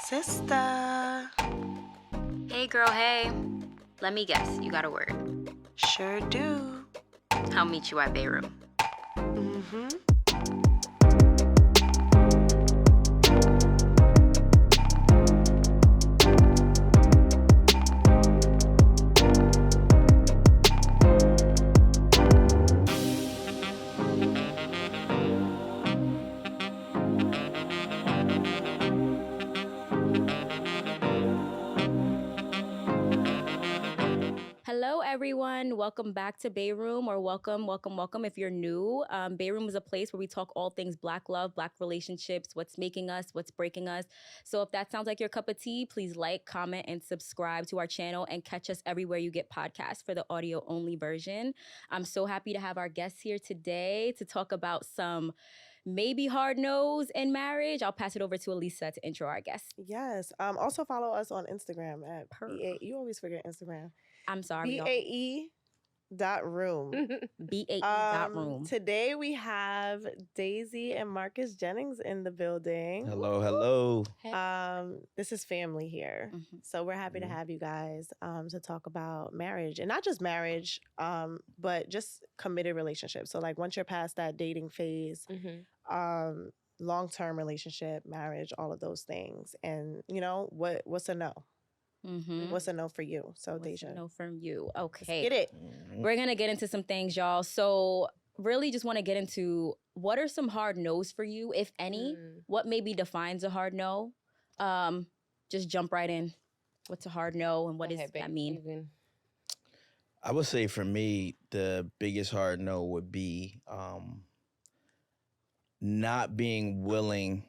Sister. Hey girl, hey. Let me guess, you got a word. Sure do. I'll meet you at Bayroom. Mm-hmm. Hello, everyone. Welcome back to Bayroom, or welcome if you're new. Bayroom is a place where we talk all things Black love, Black relationships, what's making us, what's breaking us. So if that sounds like your cup of tea, please like, comment, and subscribe to our channel and catch us everywhere you get podcasts for the audio-only version. I'm so happy to have our guests here today to talk about some maybe hard no's in marriage. I'll pass it over to Elisa to intro our guests. Yes. Also follow us on Instagram at Per. BA. You always forget Instagram. I'm sorry, y'all. BAE.room. BAE.room. Today we have Daisy and Marcus Jennings in the building. Hello, hello. This is family here. Mm-hmm. So we're happy to have you guys to talk about marriage. And not just marriage, but just committed relationships. So like once you're past that dating phase, long-term relationship, marriage, all of those things. And you know, what's a no? Mm-hmm. What's a no for you? So What's Deja. a no from you? Okay. Let's get it. We're going to get into some things, y'all. So really just want to get into what are some hard no's for you, if any? What maybe defines a hard no? Just jump right in. What's a hard no and what does that mean? I would say for me, the biggest hard no would be not being willing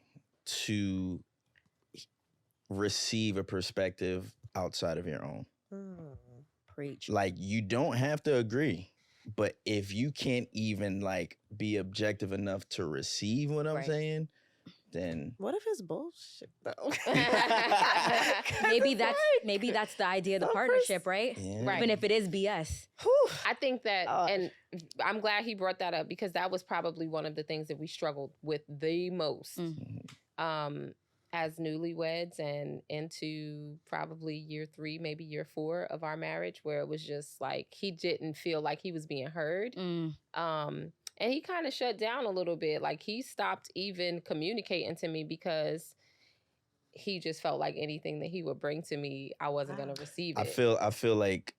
to receive a perspective outside of your own. Preach. Like, you don't have to agree, but if you can't even like be objective enough to receive what I'm saying, then What if it's bullshit though? maybe that's the idea of the partnership, right? Yeah. Right. Even if it is BS. I think that, and I'm glad he brought that up because that was probably one of the things that we struggled with the most as newlyweds and into probably year 3, maybe year 4 of our marriage, where it was just like he didn't feel like he was being heard. And he kind of shut down a little bit. Like he stopped even communicating to me because he just felt like anything that he would bring to me, I wasn't going to receive it. I feel like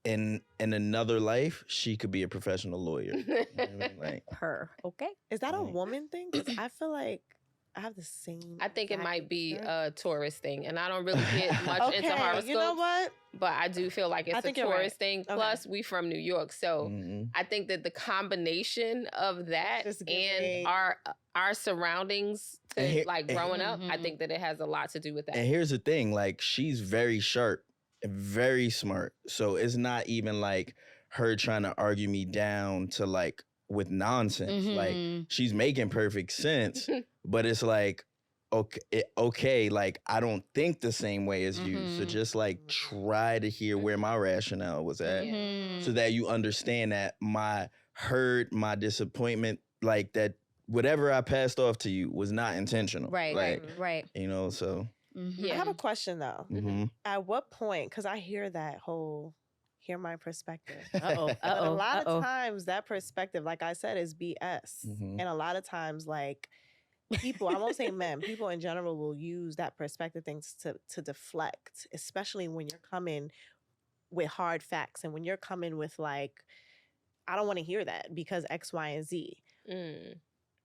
in another life, she could be a professional lawyer. You know what I mean? Like, Her. Okay. Is that a woman thing? Because I feel like I have the same. I think it might be answer. a Taurus thing, and I don't really get much into horoscopes. You know what? But I do feel like it's a Taurus thing. Okay. Plus, we from New York, so I think that the combination of that and our surroundings, like growing up, I think that it has a lot to do with that. And here's the thing: like, she's very sharp, and very smart. So it's not even like her trying to argue me down to like with nonsense. Like, she's making perfect sense. But it's like, okay, like, I don't think the same way as you. So just, like, try to hear where my rationale was at so that you understand that my hurt, my disappointment, like, that whatever I passed off to you was not intentional. Right. You know, so. I have a question, though. At what point, because I hear that whole, hear my perspective. But a lot of times, that perspective, like I said, is BS. And a lot of times, like, people, I won't say men, people in general will use that perspective things to deflect, especially when you're coming with hard facts and when you're coming with like, I don't want to hear that because X, Y, and Z.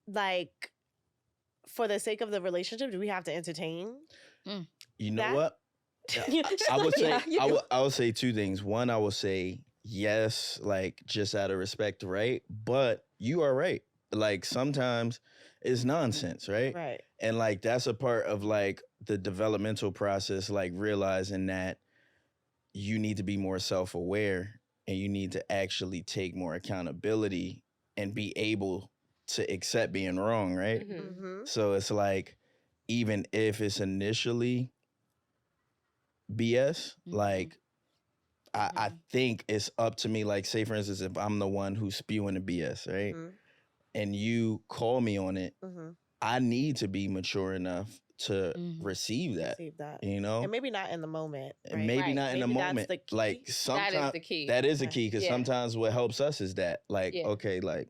Like, for the sake of the relationship, do we have to entertain? You know what? I would say 2 things. One, I would say yes, like just out of respect, right? But you are right. Like sometimes it's nonsense, right? Right. And like that's a part of like the developmental process, like realizing that you need to be more self-aware and you need to actually take more accountability and be able to accept being wrong, right? So it's like, even if it's initially BS, like I think it's up to me, like say for instance, if I'm the one who's spewing the BS, right? And you call me on it, I need to be mature enough to receive that. You know, and maybe not in the moment. Right? And maybe not in the moment. The key. Like sometimes that is the key. That is the key because sometimes what helps us is that, like, okay, like.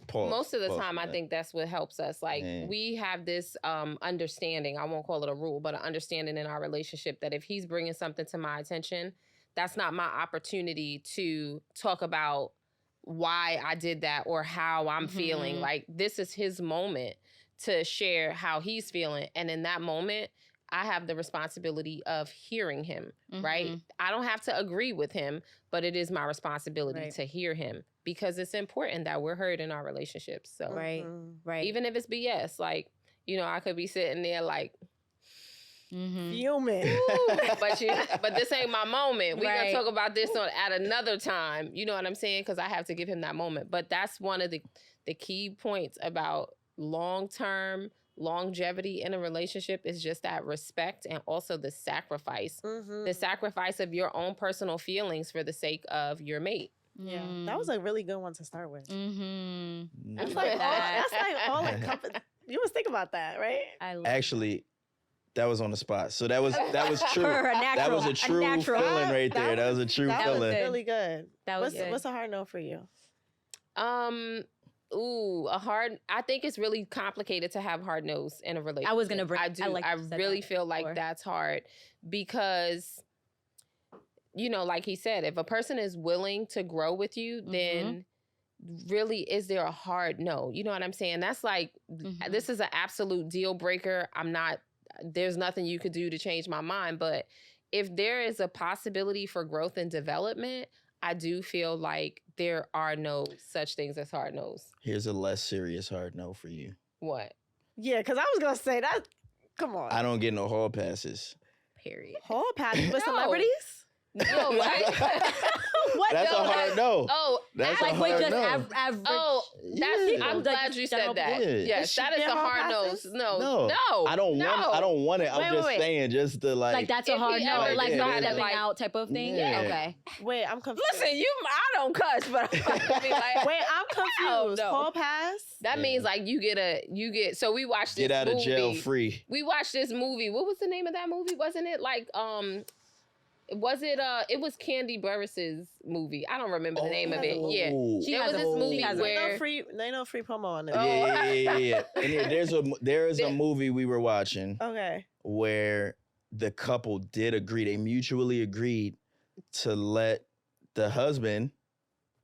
Pause, most of the time, I think that's what helps us. Like, we have this understanding, I won't call it a rule, but an understanding in our relationship that if he's bringing something to my attention, that's not my opportunity to talk about why I did that or how I'm feeling. Like, this is his moment to share how he's feeling. And in that moment, I have the responsibility of hearing him, right? I don't have to agree with him, but it is my responsibility to hear him because it's important that we're heard in our relationships. So, right. Even if it's BS, like, you know, I could be sitting there like, fuming. But this ain't my moment. We gonna talk about this at another time. You know what I'm saying? Because I have to give him that moment. But that's one of the key points about long-term longevity in a relationship is just that respect and also the sacrifice. The sacrifice of your own personal feelings for the sake of your mate. Yeah, that was a really good one to start with. That's like all encompassing. You always think about that, right? Actually, that was on the spot. So that was true. That was a true feeling right there. That was a true feeling. That was really good. That was good. What's a hard no for you? I think it's really complicated to have hard no's in a relationship. I was gonna bring. I really feel like that's hard because, you know, like he said, if a person is willing to grow with you, then really is there a hard no? You know what I'm saying? That's like, this is an absolute deal breaker. There's nothing you could do to change my mind. But if there is a possibility for growth and development, I do feel like there are no such things as hard no's. Here's a less serious hard no for you. What? Yeah, because I was going to say that. Come on. I don't get no hall passes. Period. Hall passes with celebrities? No, what? That's a hard no. Oh, that's like a hard just no. Average. Oh, I'm glad you said that. Yes, that is a hard no. No. I don't want it. I'm just saying, just to like. Like that's a hard no. Like not stepping out type of thing. Yeah. Okay. Wait, I'm confused. Listen, I don't cuss, but I mean, like, wait, I'm confused. Hall pass? That means like you get. So we watched this get out movie. of jail free. We watched this movie. What was the name of that movie? Wasn't it like it was Candy Burris's movie. I don't remember the name of it. Yeah. There was this movie where they know free promo on it. Yeah. And there is a movie we were watching. Okay. Where the couple did agree. They mutually agreed to let the husband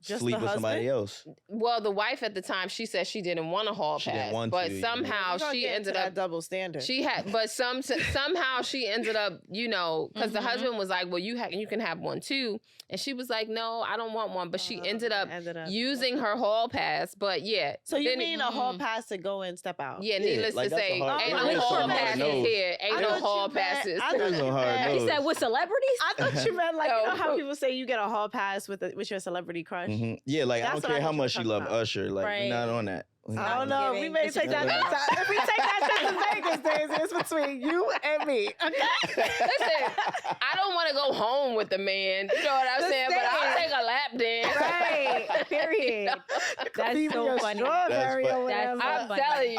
sleep with somebody else. Well, the wife at the time, she said she didn't want a hall pass, but somehow she ended up double standard. She had, but somehow she ended up, you know, because the husband was like, "Well, you can have one too," and she was like, "No, I don't want one." But she ended up using her hall pass. But yeah, so you mean a hall pass to go in, step out? Yeah, needless to say, ain't no hall passes here. Ain't no hall passes. He said with celebrities. I thought you meant like you know how people say you get a hall pass with your celebrity crush. Yeah, like I don't care how much you love Usher. Like we're not on that. I don't know. We may take that. If we take that trip to Vegas, days, it's between you and me. Okay. Listen, I don't want to go home with the man. You know what I'm saying? But I'll take a lap dance. Right. Period. That's so funny. I'm telling you.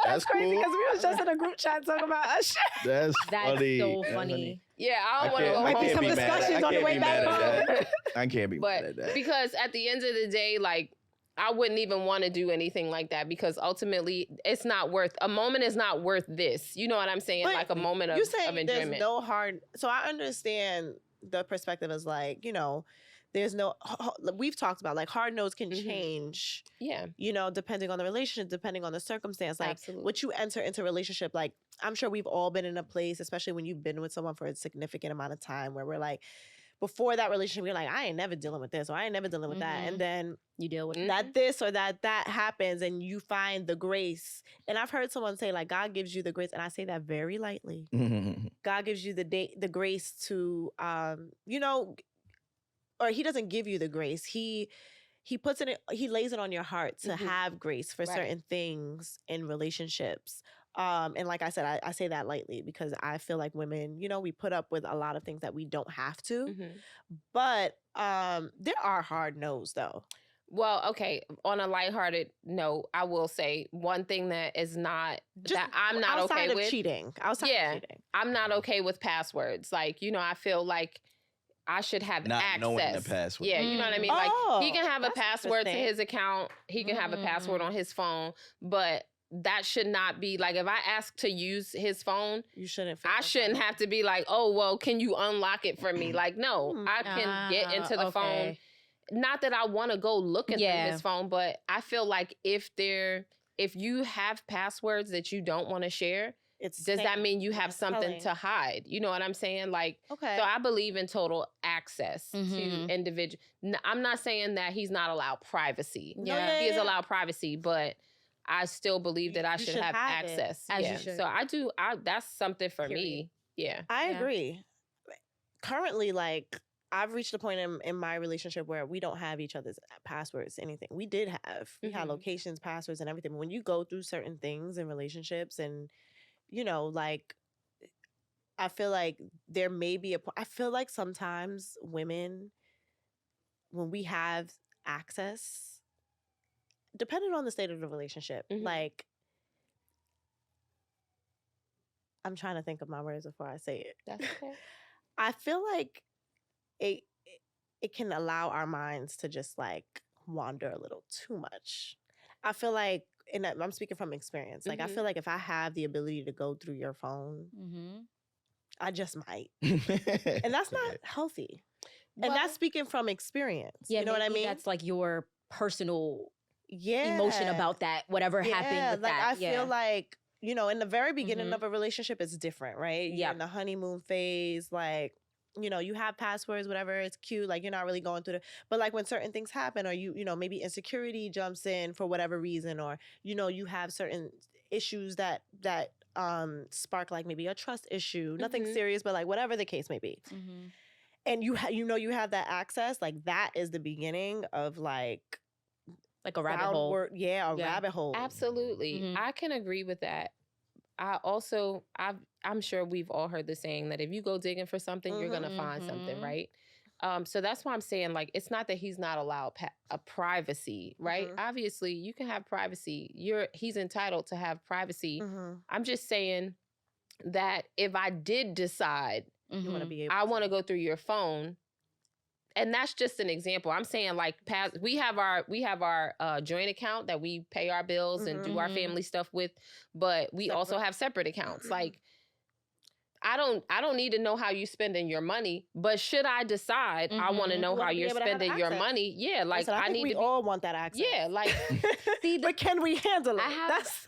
That's crazy because we was just in a group chat talking about Usher. That's funny. So funny. Yeah, I don't want to go home. Might be some discussions on the way back home. I can't be mad at that. Because at the end of the day, like, I wouldn't even want to do anything like that because ultimately it's not worth, a moment is not worth this. You know what I'm saying? But like a moment of enjoyment. There's no hard, so I understand the perspective is like, you know, there's no, we've talked about like hard no's can change. Yeah. You know, depending on the relationship, depending on the circumstance. Like what you enter into a relationship, like I'm sure we've all been in a place, especially when you've been with someone for a significant amount of time where we're like, before that relationship, we're like, I ain't never dealing with this or I ain't never dealing with that. And then you deal with that this or that happens and you find the grace. And I've heard someone say like, God gives you the grace. And I say that very lightly. God gives you the grace to, you know, or he doesn't give you the grace. He puts it, he lays it on your heart to have grace for certain things in relationships. And like I said, I say that lightly because I feel like women, you know, we put up with a lot of things that we don't have to. But there are hard no's though. Well, okay. On a lighthearted note, I will say one thing that is not that I'm not okay with cheating. Outside of cheating, I'm not okay with passwords. Like, I feel like I should have not access. knowing the password. Yeah, you know what I mean? Like, he can have a password to his account. He can have a password on his phone, but that should not be like, if I ask to use his phone, I shouldn't have to be like, oh, well, can you unlock it for me? Like, no, I can get into the phone. Not that I want to go looking through his phone, but I feel like if you have passwords that you don't want to share, does that mean you have something to hide? You know what I'm saying? Like, so I believe in total access to individual. I'm not saying that he's not allowed privacy. Yeah. He is allowed privacy, but I still believe that I should have access. As you should. So I do. That's something for me. Yeah. I agree. Currently, like, I've reached a point in my relationship where we don't have each other's passwords, anything. We did have. We had locations, passwords, and everything. But when you go through certain things in relationships and, like, I feel like there may be I feel like sometimes women, when we have access, depending on the state of the relationship, like, I'm trying to think of my words before I say it. That's okay. I feel like it can allow our minds to just, like, wander a little too much. I feel like, and I'm speaking from experience, like, I feel like if I have the ability to go through your phone, I just might. And that's not healthy. Well, and that's speaking from experience. Yeah, you know what I mean? That's like your personal emotion about that, whatever happened with like, that. I feel like, in the very beginning of a relationship, it's different, right? Yeah. In the honeymoon phase, like, you have passwords, whatever, it's cute, like, you're not really going through but like when certain things happen, or maybe insecurity jumps in for whatever reason, or, you have certain issues that spark, like, maybe a trust issue, nothing serious, but like whatever the case may be. And you have that access, like, that is the beginning of like a rabbit hole. Rabbit hole. Absolutely. I can agree with that. I'm sure we've all heard the saying that if you go digging for something, you're going to find something, right? So that's why I'm saying, like, it's not that he's not allowed a privacy, right? Obviously, you can have privacy. He's entitled to have privacy. I'm just saying that if I did decide I want to go through your phone, and that's just an example. I'm saying, like, we have our joint account that we pay our bills and do our family stuff with, but we also have separate accounts. Like, I don't need to know how you spending your money, but should I decide I want to know how you're spending your money? Yeah, like, I think we all want that access. Yeah, like, but can we handle it?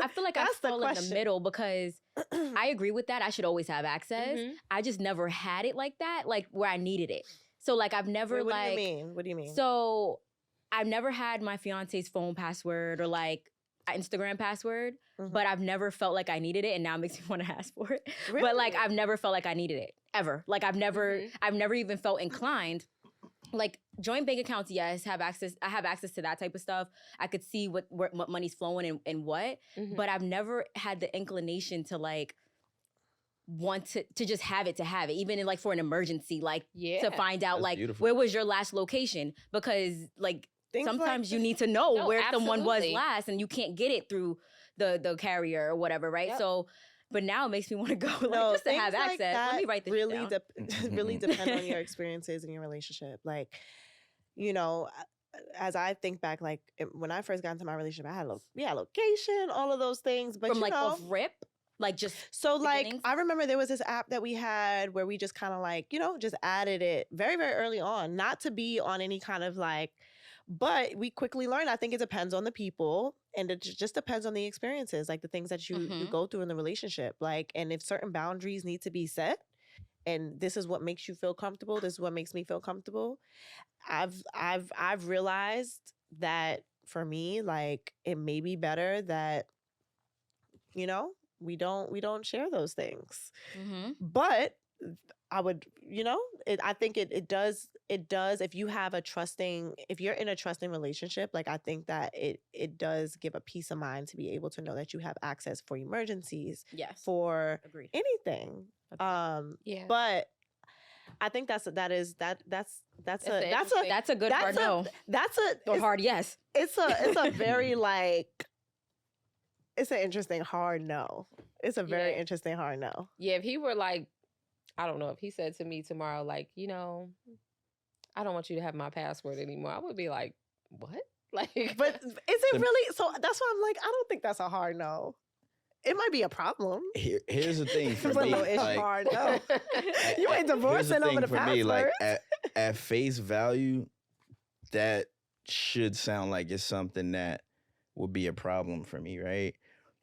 I feel like I fall in the middle, because I agree with that. I should always have access. I just never had it like that, like where I needed it. So, like, I've never, What do you mean? What do you mean? So, I've never had my fiance's phone password or, like, Instagram password, but I've never felt like I needed it, and now it makes me want to ask for it. Really? But, like, I've never felt like I needed it, ever. Like, I've never even felt inclined. Like, joint bank accounts, yes, I have access to that type of stuff. I could see what money's flowing and what, but I've never had the inclination to, like, want to just have it, even in, like, for an emergency, like, to find out, like, where was your last location, because, like, sometimes you need to know where someone was last, and you can't get it through the carrier or whatever, right? So, but now it makes me want to go, like, just to have access. Let me write this down. Really depend on your experiences in your relationship. Like, as I think back, like, when I first got into my relationship, I had location, all of those things, but from, like, off rip. Like, just so, like, I remember there was this app that we had where we just kind of, like, just added it very, very early on, not to be on any kind of, like, but we quickly learned. I think it depends on the people, and it just depends on the experiences, like the things that you go through in the relationship, like, and if certain boundaries need to be set, and this is what makes you feel comfortable, this is what makes me feel comfortable. I've realized that for me, like, it may be better that we don't share those things. But I would, I think it does, if you're in a trusting relationship, like, I think that it does give a peace of mind to be able to know that you have access for emergencies, yes, for agreed, anything. yeah. But I think that's a good hard no. Or hard yes. It's a very like, it's an interesting hard no. It's a very interesting hard no. Yeah, if he were like, I don't know, if he said to me tomorrow, like, you know, I don't want you to have my password anymore, I would be like, what? Like, but is it really? So that's why I'm like, I don't think that's a hard no. It might be a problem. Here's the thing for me. It's like, hard no. You ain't divorcing over the password. Me, like at face value, that should sound like it's something that would be a problem for me, right?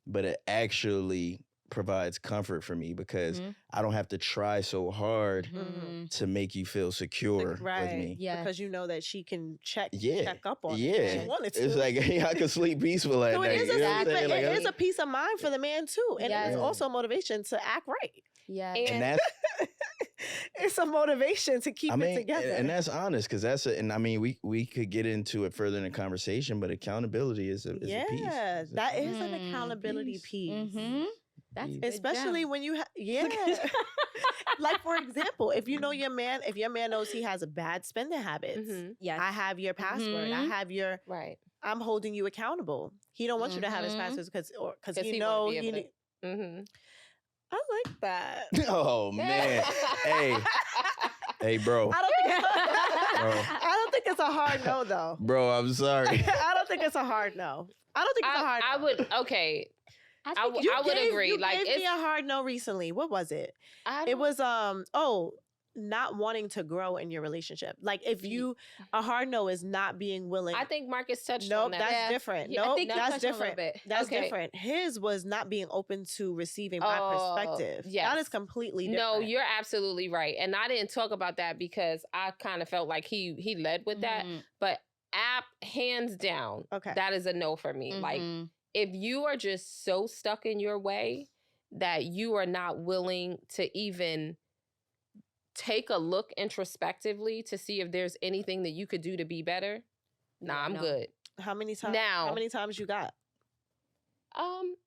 But it actually provides comfort for me because I don't have to try so hard to make you feel secure with me. Yeah, because you know that she can check up on you. If she wanted to. It's like, hey, I can sleep peaceful at night. It is a peace of mind for the man too, and it's also motivation to act right. Yeah, and that's it's a motivation to keep it together. And that's honest, because that's and I mean, we could get into it further in the conversation, but accountability is a piece. Yeah, that is an accountability piece. That's especially when you like, for example, if you know your man, if your man knows he has a bad spending habits, I have your password, I have your I'm holding you accountable. He don't want you to have his passwords because he know he I like that. Oh man. Hey bro. I don't think it's a hard no though. Bro, I'm sorry. I don't think it's a hard no. I don't think it's a hard no. I would I would agree. You like, gave me a hard no recently. What was it? It was not wanting to grow in your relationship. Like, if you a hard no is not being willing. I think Marcus touched Nope, on that. that's different. Yeah, Nope, that's different. That's different. His was not being open to receiving my perspective. Yes. That is completely different. No, you're absolutely right. And I didn't talk about that because I kind of felt like he led with that. But hands down, that is a no for me. Like, if you are just so stuck in your way that you are not willing to even take a look introspectively to see if there's anything that you could do to be better, I'm good. How many times you got?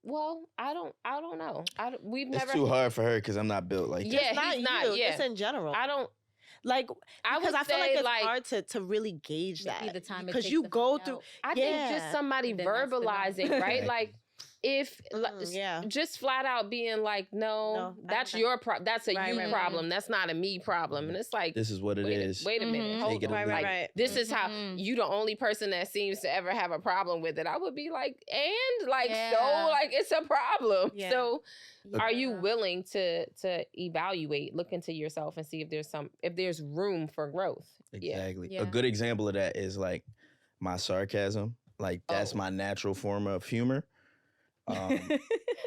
Well, I don't know. It's too hard for her because I'm not built like that. Yeah, he's not. Yeah. It's in general. I don't. Like, because I feel like it's hard to really gauge that. The time because you go through. I think just somebody verbalizing, right? Like, if just flat out being like, no that's your problem. That's a you problem. That's not a me problem. And it's like, this is what it is. Wait a minute. Hold on. Right. This is how you the only person that seems to ever have a problem with it. I would be like, so like it's a problem. Yeah. So are you willing to evaluate, look into yourself and see if there's room for growth? Exactly. Yeah. A good example of that is like my sarcasm. Like, that's my natural form of humor.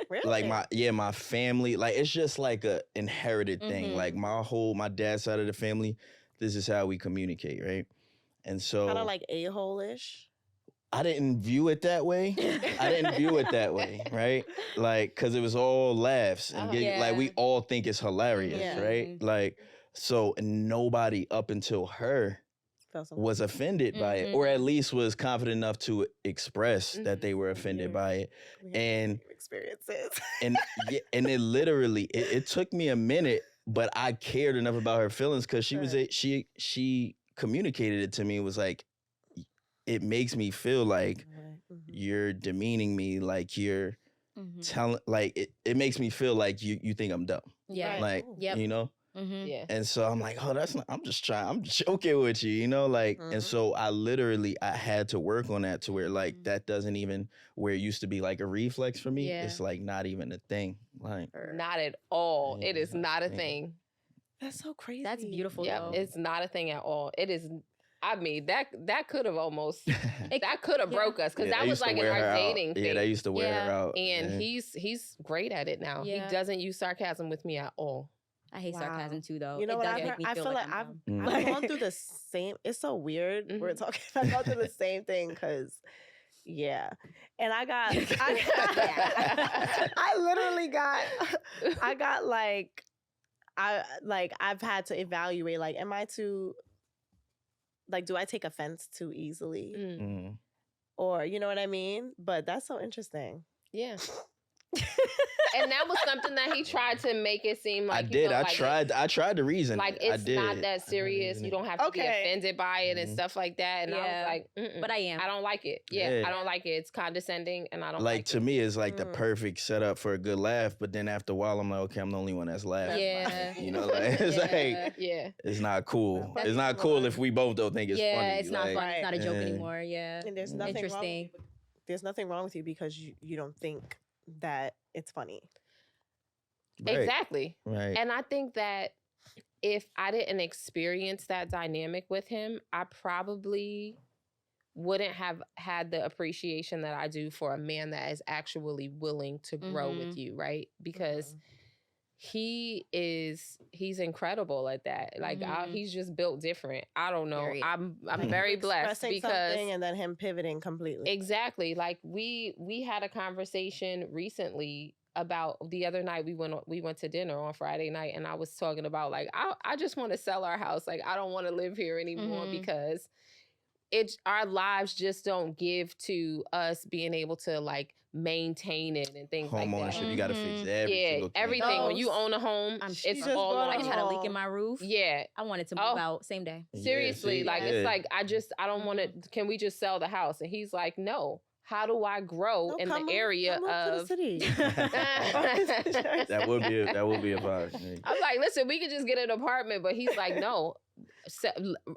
Really? Like my family, like, it's just like a inherited thing. Like, my dad's side of the family, this is how we communicate, right? And so kind of like a-hole-ish. I didn't view it that way. Right? Like, because it was all laughs and like, we all think it's hilarious, right? Like, so nobody up until her was offended by it, or at least was confident enough to express that they were offended by it. And experiences. and it literally it took me a minute, but I cared enough about her feelings because she communicated it to me. It was like, it makes me feel like you're demeaning me, like you're telling, like it makes me feel like you think I'm dumb. Yeah. Like, you know? Yeah. And so I'm like, that's not, I'm joking with you, you know? Like, and so I had to work on that to where like, that doesn't even, where it used to be like a reflex for me, it's like not even a thing. Like, not at all. It is not a thing. That's so crazy. That's beautiful. Yeah, it's not a thing at all. It is. I mean, that could have almost, that could have broke us, because that was like in our dating thing. Yeah, they used to wear her out. And he's great at it now. Yeah. He doesn't use sarcasm with me at all. I hate sarcasm too, though. You know what I feel like I've gone through the same. It's so weird. We're talking. I've gone through the same thing because, and I literally got I've had to evaluate, like, am I too, like, do I take offense too easily, or you know what I mean? But that's so interesting. Yeah. And that was something that he tried to make it seem like I did. I tried to reason. Like it's not that serious. You don't have to be offended by it and stuff like that. And I was like, but I am. I don't like it. Yeah, I don't like it. It's condescending, and I don't like it. To me, it's like the perfect setup for a good laugh. But then after a while, I'm like, okay, I'm the only one that's laughing. Yeah, you know, like it's it's not cool. It's not cool if we both don't think it's funny. Yeah, it's not funny. It's not a joke anymore. Yeah, and there's nothing interesting. There's nothing wrong with you because you don't think that it's funny. Right. Exactly. Right. And I think that if I didn't experience that dynamic with him, I probably wouldn't have had the appreciation that I do for a man that is actually willing to grow with you, right? Because he's incredible at that. Like he's just built different. I don't know. I'm very blessed because and then him pivoting completely. Exactly. Like we had a conversation recently about the other night we went to dinner on Friday night, and I was talking about like I just want to sell our house. Like I don't want to live here anymore because our lives just don't give to us being able to like maintain it and things like that. Homeownership, you got to fix everything. Everything. When you own a home, it's all on. I just had a leak in my roof. Yeah, I wanted to move out same day. Seriously, it's like I don't want to. Can we just sell the house? And he's like, no. How do I grow in the area of? To the city. That would be a vibe. I'm like, listen, we could just get an apartment, but he's like, no.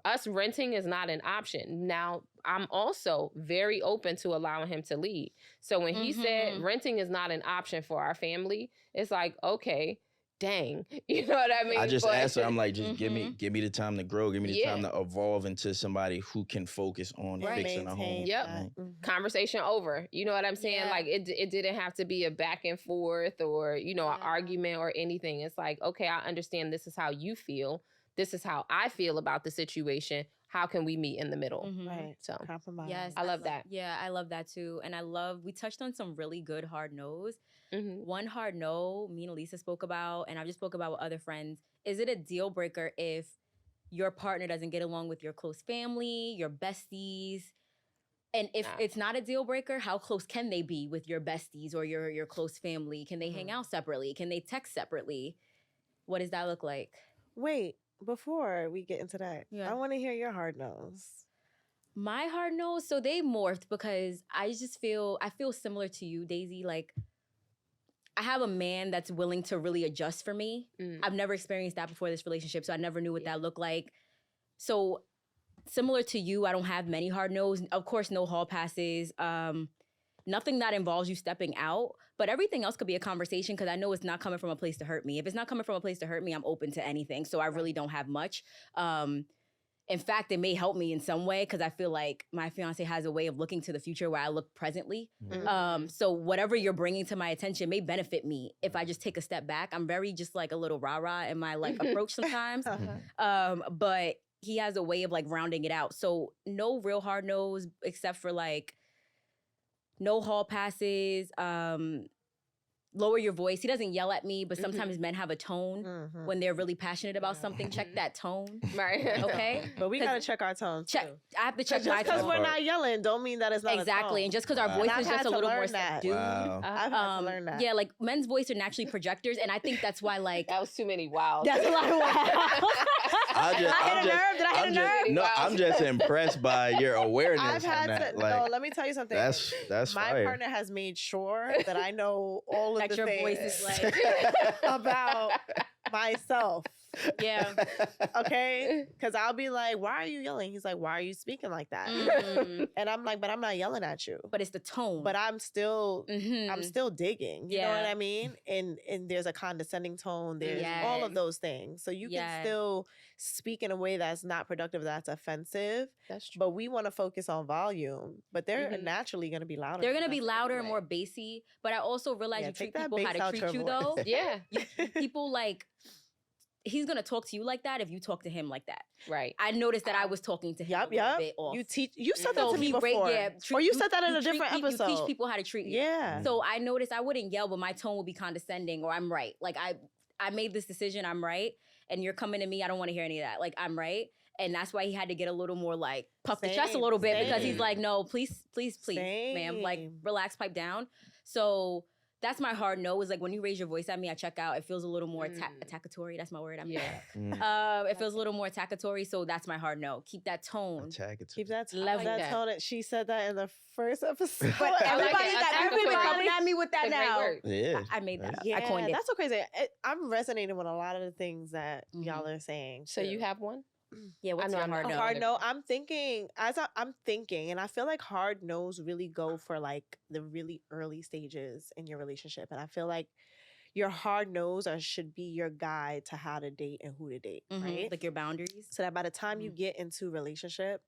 Us renting is not an option. Now, I'm also very open to allowing him to lead. So when he said renting is not an option for our family, it's like, okay, dang. You know what I mean? I just asked her, I'm like, just give me the time to grow. Give me the time to evolve into somebody who can focus on fixing a home. Yep. Conversation over. You know what I'm saying? Like it didn't have to be a back and forth or, an argument or anything. It's like, okay, I understand this is how you feel. This is how I feel about the situation. How can we meet in the middle? Right. So compromise. Yes, I love that. Yeah, I love that too. And we touched on some really good hard no's. One hard no me and Lisa spoke about, and I've just spoke about with other friends. Is it a deal breaker if your partner doesn't get along with your close family, your besties? And if it's not a deal breaker, how close can they be with your besties or your close family? Can they hang out separately? Can they text separately? What does that look like? Wait, before we get into that, I want to hear your hard no's. My hard no, so they morphed because I feel similar to you, Daisy. Like, I have a man that's willing to really adjust for me. I've never experienced that before this relationship, so I never knew what that looked like. So, similar to you, I don't have many hard no's. Of course, no hall passes. Nothing that involves you stepping out, but everything else could be a conversation because I know it's not coming from a place to hurt me. If it's not coming from a place to hurt me, I'm open to anything. So I really don't have much. In fact, it may help me in some way because I feel like my fiance has a way of looking to the future where I look presently. So whatever you're bringing to my attention may benefit me if I just take a step back. I'm very just like a little rah-rah in my like approach sometimes. But he has a way of like rounding it out. So no real hard no's except for like no hall passes, lower your voice. He doesn't yell at me, but sometimes men have a tone when they're really passionate about something. Check that tone. Right. Okay? But we got to check our tone, too. I have to check my tone. Just because we're not yelling don't mean that it's not exactly. And just because our voice is just a little more subdued. I've had to learn that. Yeah, like men's voice are naturally projectors, and I think that's why like... That was too many wows. That's a lot of wows. I'm just impressed by your awareness. I've had to... No, let me tell you something. That's my fire. partner has made sure that I know all of that the your things voice is like about myself. Yeah. Okay? Because I'll be like, why are you yelling? He's like, why are you speaking like that? And I'm like, but I'm not yelling at you. But it's the tone. But I'm still digging. You know what I mean? And there's a condescending tone. There's all of those things. So you can still speak in a way that's not productive, that's offensive. That's true. But we want to focus on volume. But they're naturally going to be louder. They're going to be louder and more bassy. But I also realize you treat people how to treat you, though. Yeah. People like... He's gonna talk to you like that if you talk to him like that. Right. I noticed that I was talking to him a little bit off. You said that to me before. Or you said that in a different episode. You teach people how to treat you. Yeah. So I noticed I wouldn't yell, but my tone would be condescending or I'm right. Like I made this decision, I'm right. And you're coming to me, I don't want to hear any of that. Like I'm right. And that's why he had to get a little more like puff the chest a little bit because he's like, no, please, ma'am. Like relax, pipe down. So That's my hard no. Is like when you raise your voice at me, I check out. It feels a little more attackatory. That's my word. It feels a little more attackatory. So that's my hard no. Keep that tone. Keep that level. That tone. She said that in the first episode. But everybody coming at me with that now. Yeah, I made that. Yeah, I coined it. That's so crazy. I'm resonating with a lot of the things that y'all are saying. So you have one? Yeah, what's your hard no? Hard no. I'm thinking, and I feel like hard no's really go for like the really early stages in your relationship. And I feel like your hard no's should be your guide to how to date and who to date, right? Like your boundaries. So that by the time you get into relationship,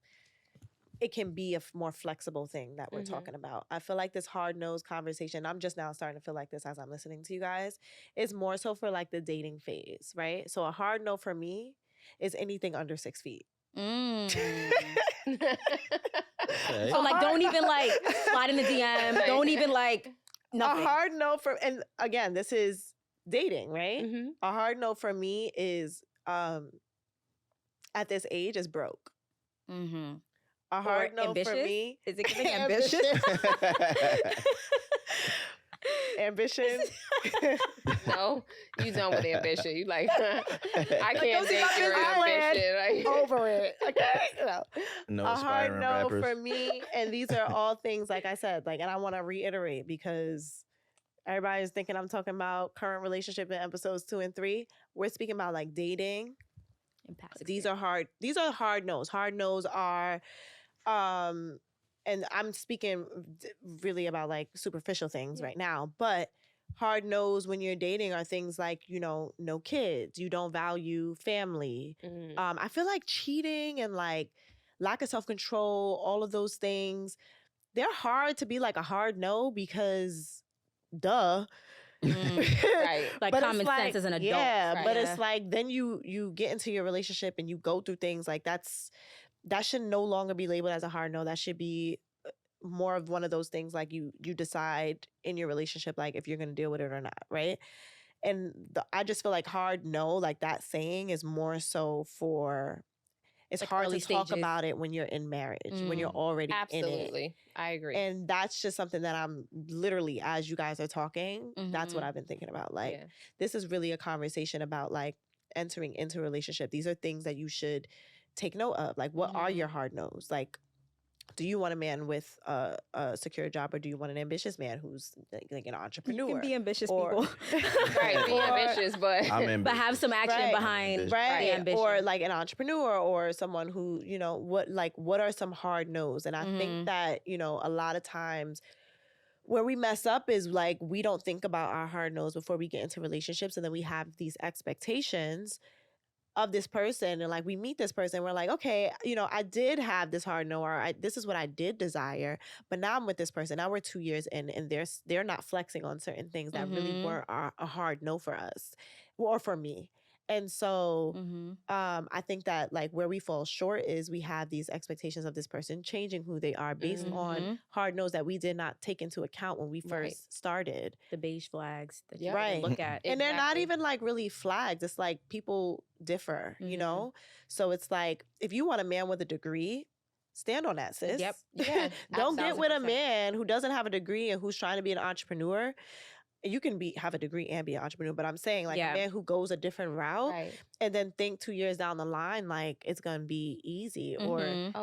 it can be a more flexible thing that we're talking about. I feel like this hard nose conversation, I'm just now starting to feel like this as I'm listening to you guys, is more so for like the dating phase, right? So a hard no for me is anything under 6 feet. Okay. So like, don't even like slide in the DM. Don't even like nothing. A hard no for, and again, this is dating, right? A hard no for me is at this age is broke. A hard no ambitious? For me is it giving ambitious? Ambition. No, you done with ambition. You like, I can't date your ambition. Like, over it. Okay. No a hard no rappers. for me. And these are all things, like I said, like, and I want to reiterate because everybody's thinking I'm talking about current relationship in episodes 2 and 3. We're speaking about like dating. These are hard no's. Hard no's are, and I'm speaking really about like superficial things right now, but hard no's when you're dating are things like, no kids, you don't value family. I feel like cheating and like lack of self-control, all of those things, they're hard to be like a hard no because duh. Right. Like common sense as an adult. Yeah, right. But it's like then you get into your relationship and you go through things like that should no longer be labeled as a hard no. That should be more of one of those things like you decide in your relationship like if you're going to deal with it or not, right? And I just feel like hard no, like that saying is more so for, it's like hard to talk about it when you're in marriage, when you're already in it. Absolutely. I agree. And that's just something that I'm literally, as you guys are talking, that's what I've been thinking about. Like, this is really a conversation about like entering into a relationship. These are things that you should take note of. Like, what are your hard no's? Like, do you want a man with a secure job, or do you want an ambitious man who's like an entrepreneur? You can be ambitious, people. Right, be ambitious, but have some action behind the ambition. Or like an entrepreneur or someone who, what are some hard no's? And I think that, a lot of times where we mess up is like we don't think about our hard no's before we get into relationships, and then we have these expectations of this person, and like we meet this person, we're like, okay, I did have this hard no, or this is what I did desire, but now I'm with this person. Now we're 2 years in, and they're not flexing on certain things that really were a hard no for us or for me. And so I think that like where we fall short is we have these expectations of this person changing who they are based on hard no's that we did not take into account when we first started. The beige flags that you look at. And they're not even like really flags. It's like people differ, So it's like, if you want a man with a degree, stand on that, sis. Yep. Yeah. Don't get with a man who doesn't have a degree and who's trying to be an entrepreneur. You can have a degree and be an entrepreneur, but I'm saying like a man who goes a different route and then think 2 years down the line, like it's going to be easy or, and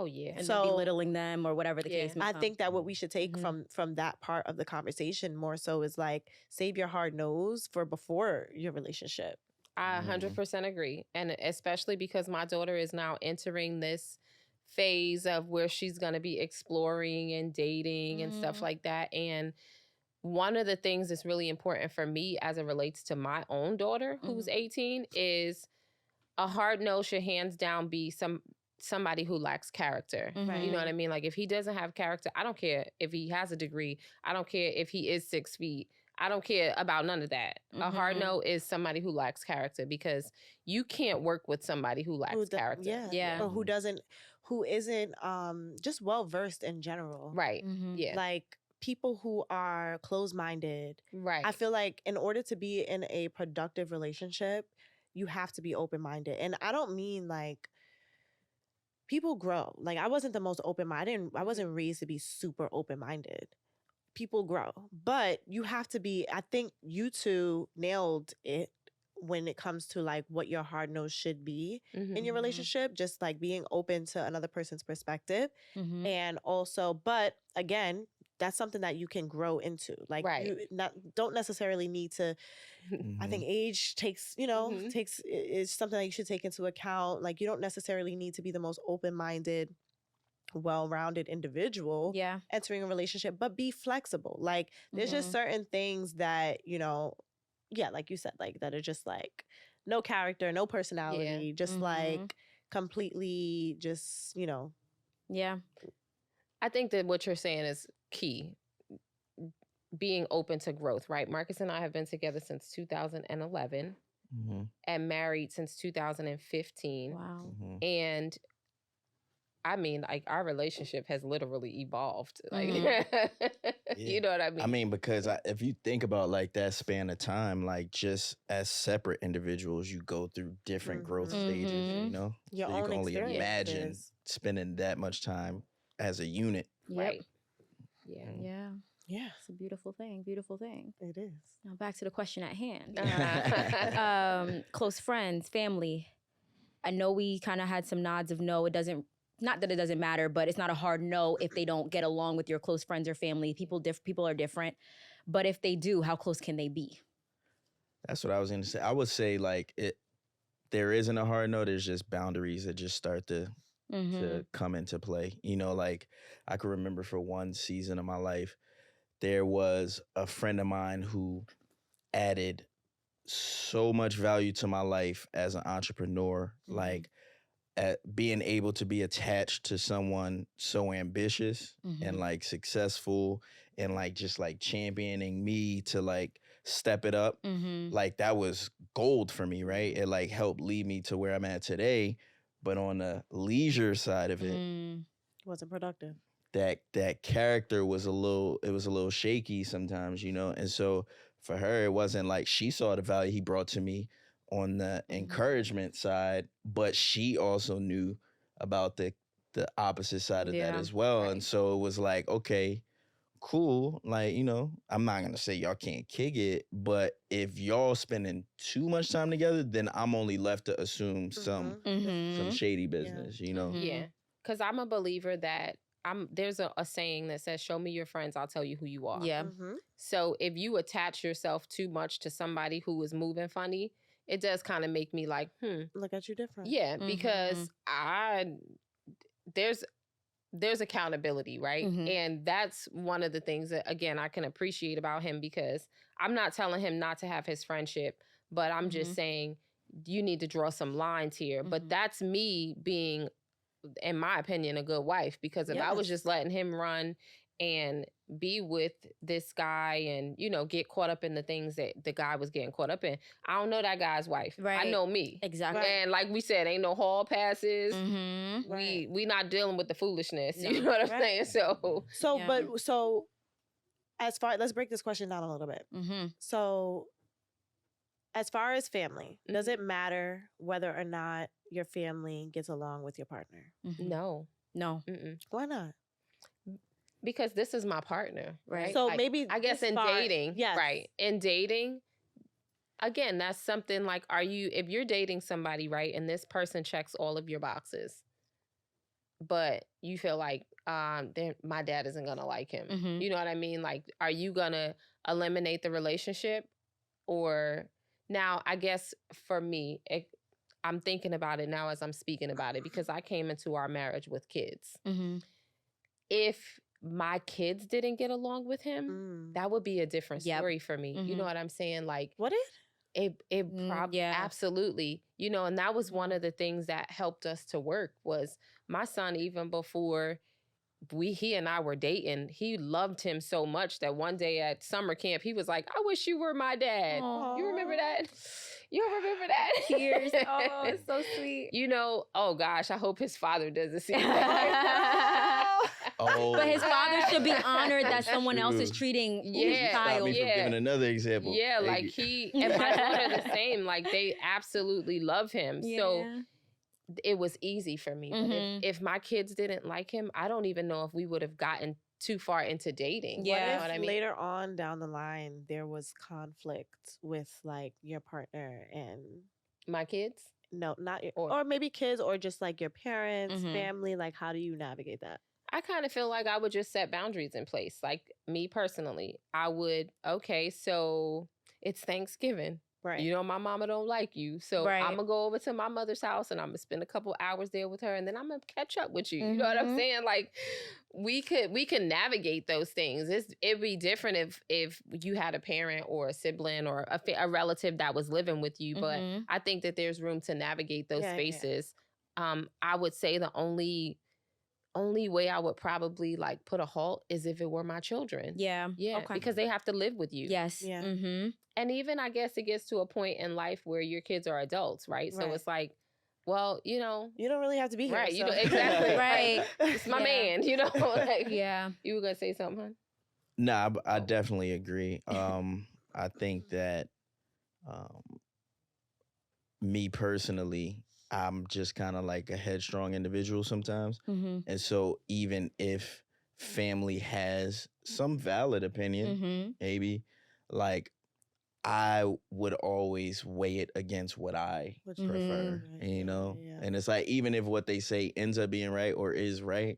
so belittling them or whatever the case may be. I think that what we should take from that part of the conversation more so is like, save your hard no's for before your relationship. I 100% agree. And especially because my daughter is now entering this phase of where she's going to be exploring and dating and stuff like that. And one of the things that's really important for me as it relates to my own daughter who's 18 is a hard no should hands down be somebody who lacks character. You know what I mean? Like if he doesn't have character, I don't care if he has a degree. I don't care if he is 6 feet. I don't care about none of that. A hard no is somebody who lacks character, because you can't work with somebody who lacks character. Yeah. Or who isn't just well versed in general. Right. Yeah. Like people who are closed-minded. Right. I feel like in order to be in a productive relationship, you have to be open-minded. And I don't mean like people grow. Like I wasn't the most open-minded. I wasn't raised to be super open-minded. people grow, but you have to be, I think you two nailed it when it comes to like what your hard no should be in your relationship, just like being open to another person's perspective. And also, but again, that's something that you can grow into. Like you don't necessarily need to, I think age takes, is something that you should take into account. Like you don't necessarily need to be the most open-minded, well-rounded individual entering a relationship, but be flexible. Like there's just certain things that, like you said, like that are just like no character, no personality, just like completely just, Yeah. I think that what you're saying is key. Being open to growth, right? Marcus and I have been together since 2011 and married since 2015. Wow. And I mean, like our relationship has literally evolved. Like, you know what I mean? I mean, because if you think about like that span of time, like just as separate individuals, you go through different growth stages, Your so own you can only imagine experiences. spending that much time as a unit. Right. Yeah. It's a beautiful thing. Beautiful thing. It is. Now back to the question at hand. Close friends, family. I know we kind of had some nods of no. Not that it doesn't matter, but it's not a hard no if they don't get along with your close friends or family. People are different. But if they do, how close can they be? That's what I was going to say. I would say like there isn't a hard no. There's just boundaries that just start to come into play. Like I can remember for one season of my life, there was a friend of mine who added so much value to my life as an entrepreneur. Like at being able to be attached to someone so ambitious and like successful and like just like championing me to like step it up. Like that was gold for me, right? It like helped lead me to where I'm at today. But on the leisure side of it, wasn't productive. That character was a little shaky sometimes, and so for her it wasn't like she saw the value he brought to me on the encouragement side, but she also knew about the opposite side of that as well. Right. And so it was like, okay, cool. Like, I'm not going to say y'all can't kick it, but if y'all spending too much time together, then I'm only left to assume some shady business, Yeah. Because I'm a believer that there's a saying that says, show me your friends, I'll tell you who you are. Yeah. So if you attach yourself too much to somebody who is moving funny, it does kind of make me like, look at you different. Yeah, because there's accountability, right? And that's one of the things that, again, I can appreciate about him, because I'm not telling him not to have his friendship, but I'm just saying you need to draw some lines here. But that's me being, in my opinion, a good wife, because if I was just letting him run and be with this guy and, get caught up in the things that the guy was getting caught up in, I don't know that guy's wife. Right. I know me. Exactly. And like we said, ain't no hall passes. We not dealing with the foolishness. No. You know what I'm saying? So as far, let's break this question down a little bit. So as far as family, does it matter whether or not your family gets along with your partner? No. Why not? Because this is my partner, right? So maybe I guess in dating, right? In dating, again, that's something like, if you're dating somebody, right, and this person checks all of your boxes, but you feel like my dad isn't gonna like him. You know what I mean? Like, are you gonna eliminate the relationship? Or now, I guess for me, I'm thinking about it now as I'm speaking about it, because I came into our marriage with kids. If my kids didn't get along with him, that would be a different story for me. You know what I'm saying? Like, would it? It probably, absolutely. And that was one of the things that helped us to work, was my son, even before he and I were dating, he loved him so much that one day at summer camp, he was like, I wish you were my dad. Aww. You remember that? You remember that? Tears. Oh, it's so sweet. Oh gosh, I hope his father doesn't see that. But his father should be honored that someone else is treating his child. Stop me from giving another example. Yeah, like he and my daughter the same. Like they absolutely love him. Yeah. So it was easy for me. But if my kids didn't like him, I don't even know if we would have gotten too far into dating. Yeah. You know What what if I mean? later on down the line there was conflict with like your partner and My kids? no, not your, or maybe kids or just like your parents, family, like how do you navigate that? I kind of feel like I would just set boundaries in place. Like me personally, I would, okay, so it's Thanksgiving. Right. You know, my mama don't like you. So I'm going to go over to my mother's house and I'm going to spend a couple hours there with her and then I'm going to catch up with you. You know what I'm saying? Like we can navigate those things. It'd be different if you had a parent or a sibling or a relative that was living with you. But I think that there's room to navigate those spaces. Yeah. I would say the only way I would probably like put a halt is if it were my children. Yeah. Yeah. Okay. Because they have to live with you. Yes. Yeah. And even I guess it gets to a point in life where your kids are adults, right? So it's like, well, you know, you don't really have to be here. Right. So. You know, exactly. Right. It's my man, you know. Like, yeah. You were gonna say something, huh? Nah, I definitely agree. I think that me personally, I'm just kind of like a headstrong individual sometimes. And so even if family has some valid opinion, maybe, like, I would always weigh it against what I prefer, you know? Yeah. And it's like, even if what they say ends up being right or is right,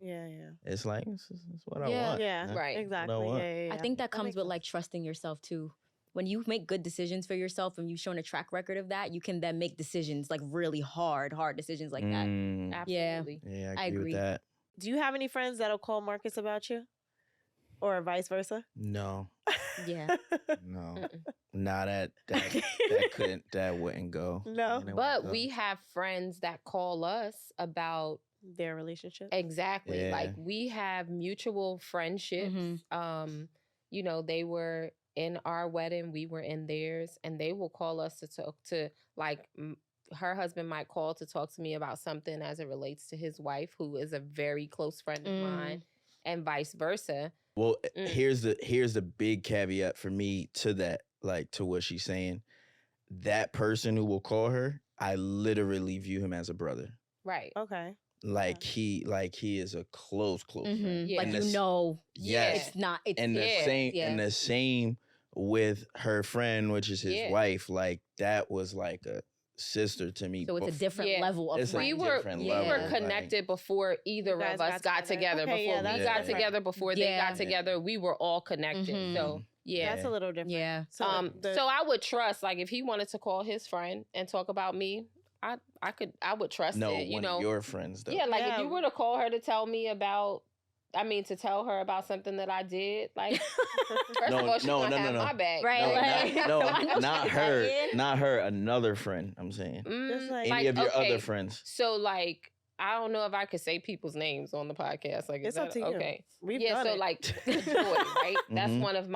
it's like, it's what I want. Yeah, right. Exactly. I think that comes with like trusting yourself too. When you make good decisions for yourself and you've shown a track record of that, you can then make decisions like really hard decisions like that. Absolutely. Yeah, I agree with that. Do you have any friends that'll call Marcus about you? Or vice versa? No. Yeah. No. Nah, that wouldn't go. No. But we have friends that call us about their relationship. Exactly. Yeah. Like we have mutual friendships. You know, they were in our wedding, we were in theirs, and they will call us to talk to, like, her husband might call to talk to me about something as it relates to his wife, who is a very close friend of mine, and vice versa. Well, here's the big caveat for me to that, like, to what she's saying. That person who will call her, I literally view him as a brother. Right. Okay. Like he is a close friend. Yeah. Like, you know, yes, it's not. It's and the same with her friend, which is his wife. Like that was like a sister to me. So it's a different level of friend. We were connected before either of us got together. Okay, before we got together, before they got together, we were all connected. So yeah, that's a little different. Yeah. So I would trust, like, if he wanted to call his friend and talk about me, I would trust it. You know, of your friends though. Yeah, like if you were to call her to tell me about, to tell her about something that I did, like, first of all, she's gonna have my back. Right. Not her. Not her, another friend, I'm saying. Any of your other friends. So, like, I don't know if I could say people's names on the podcast. Like, it's up to you. Okay. We've done it. Like, Joy, right? That's one of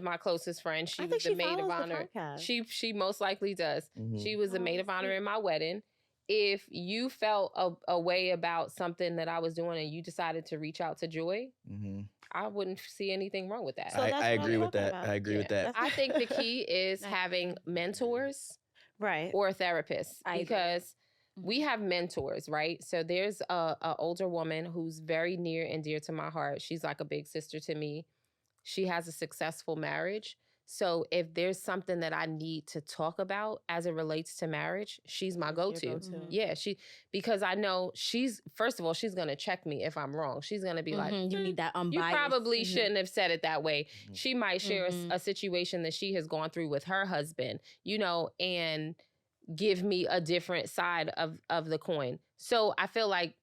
my closest friends. She was the maid of honor. She most likely does. She was the maid of honor in my wedding. If you felt a way about something that I was doing and you decided to reach out to Joy, I wouldn't see anything wrong with that. So I agree with that. I agree with that. I think the key is having mentors, right, or therapists, because we have mentors, right? So there's a older woman who's very near and dear to my heart. She's like a big sister to me. She has a successful marriage. So if there's something that I need to talk about as it relates to marriage, she's my go-to. Yeah, because I know first of all, she's going to check me if I'm wrong. She's going to be like, you need that unbiased. You probably shouldn't have said it that way. She might share a situation that she has gone through with her husband, you know, and give me a different side of the coin. So I feel like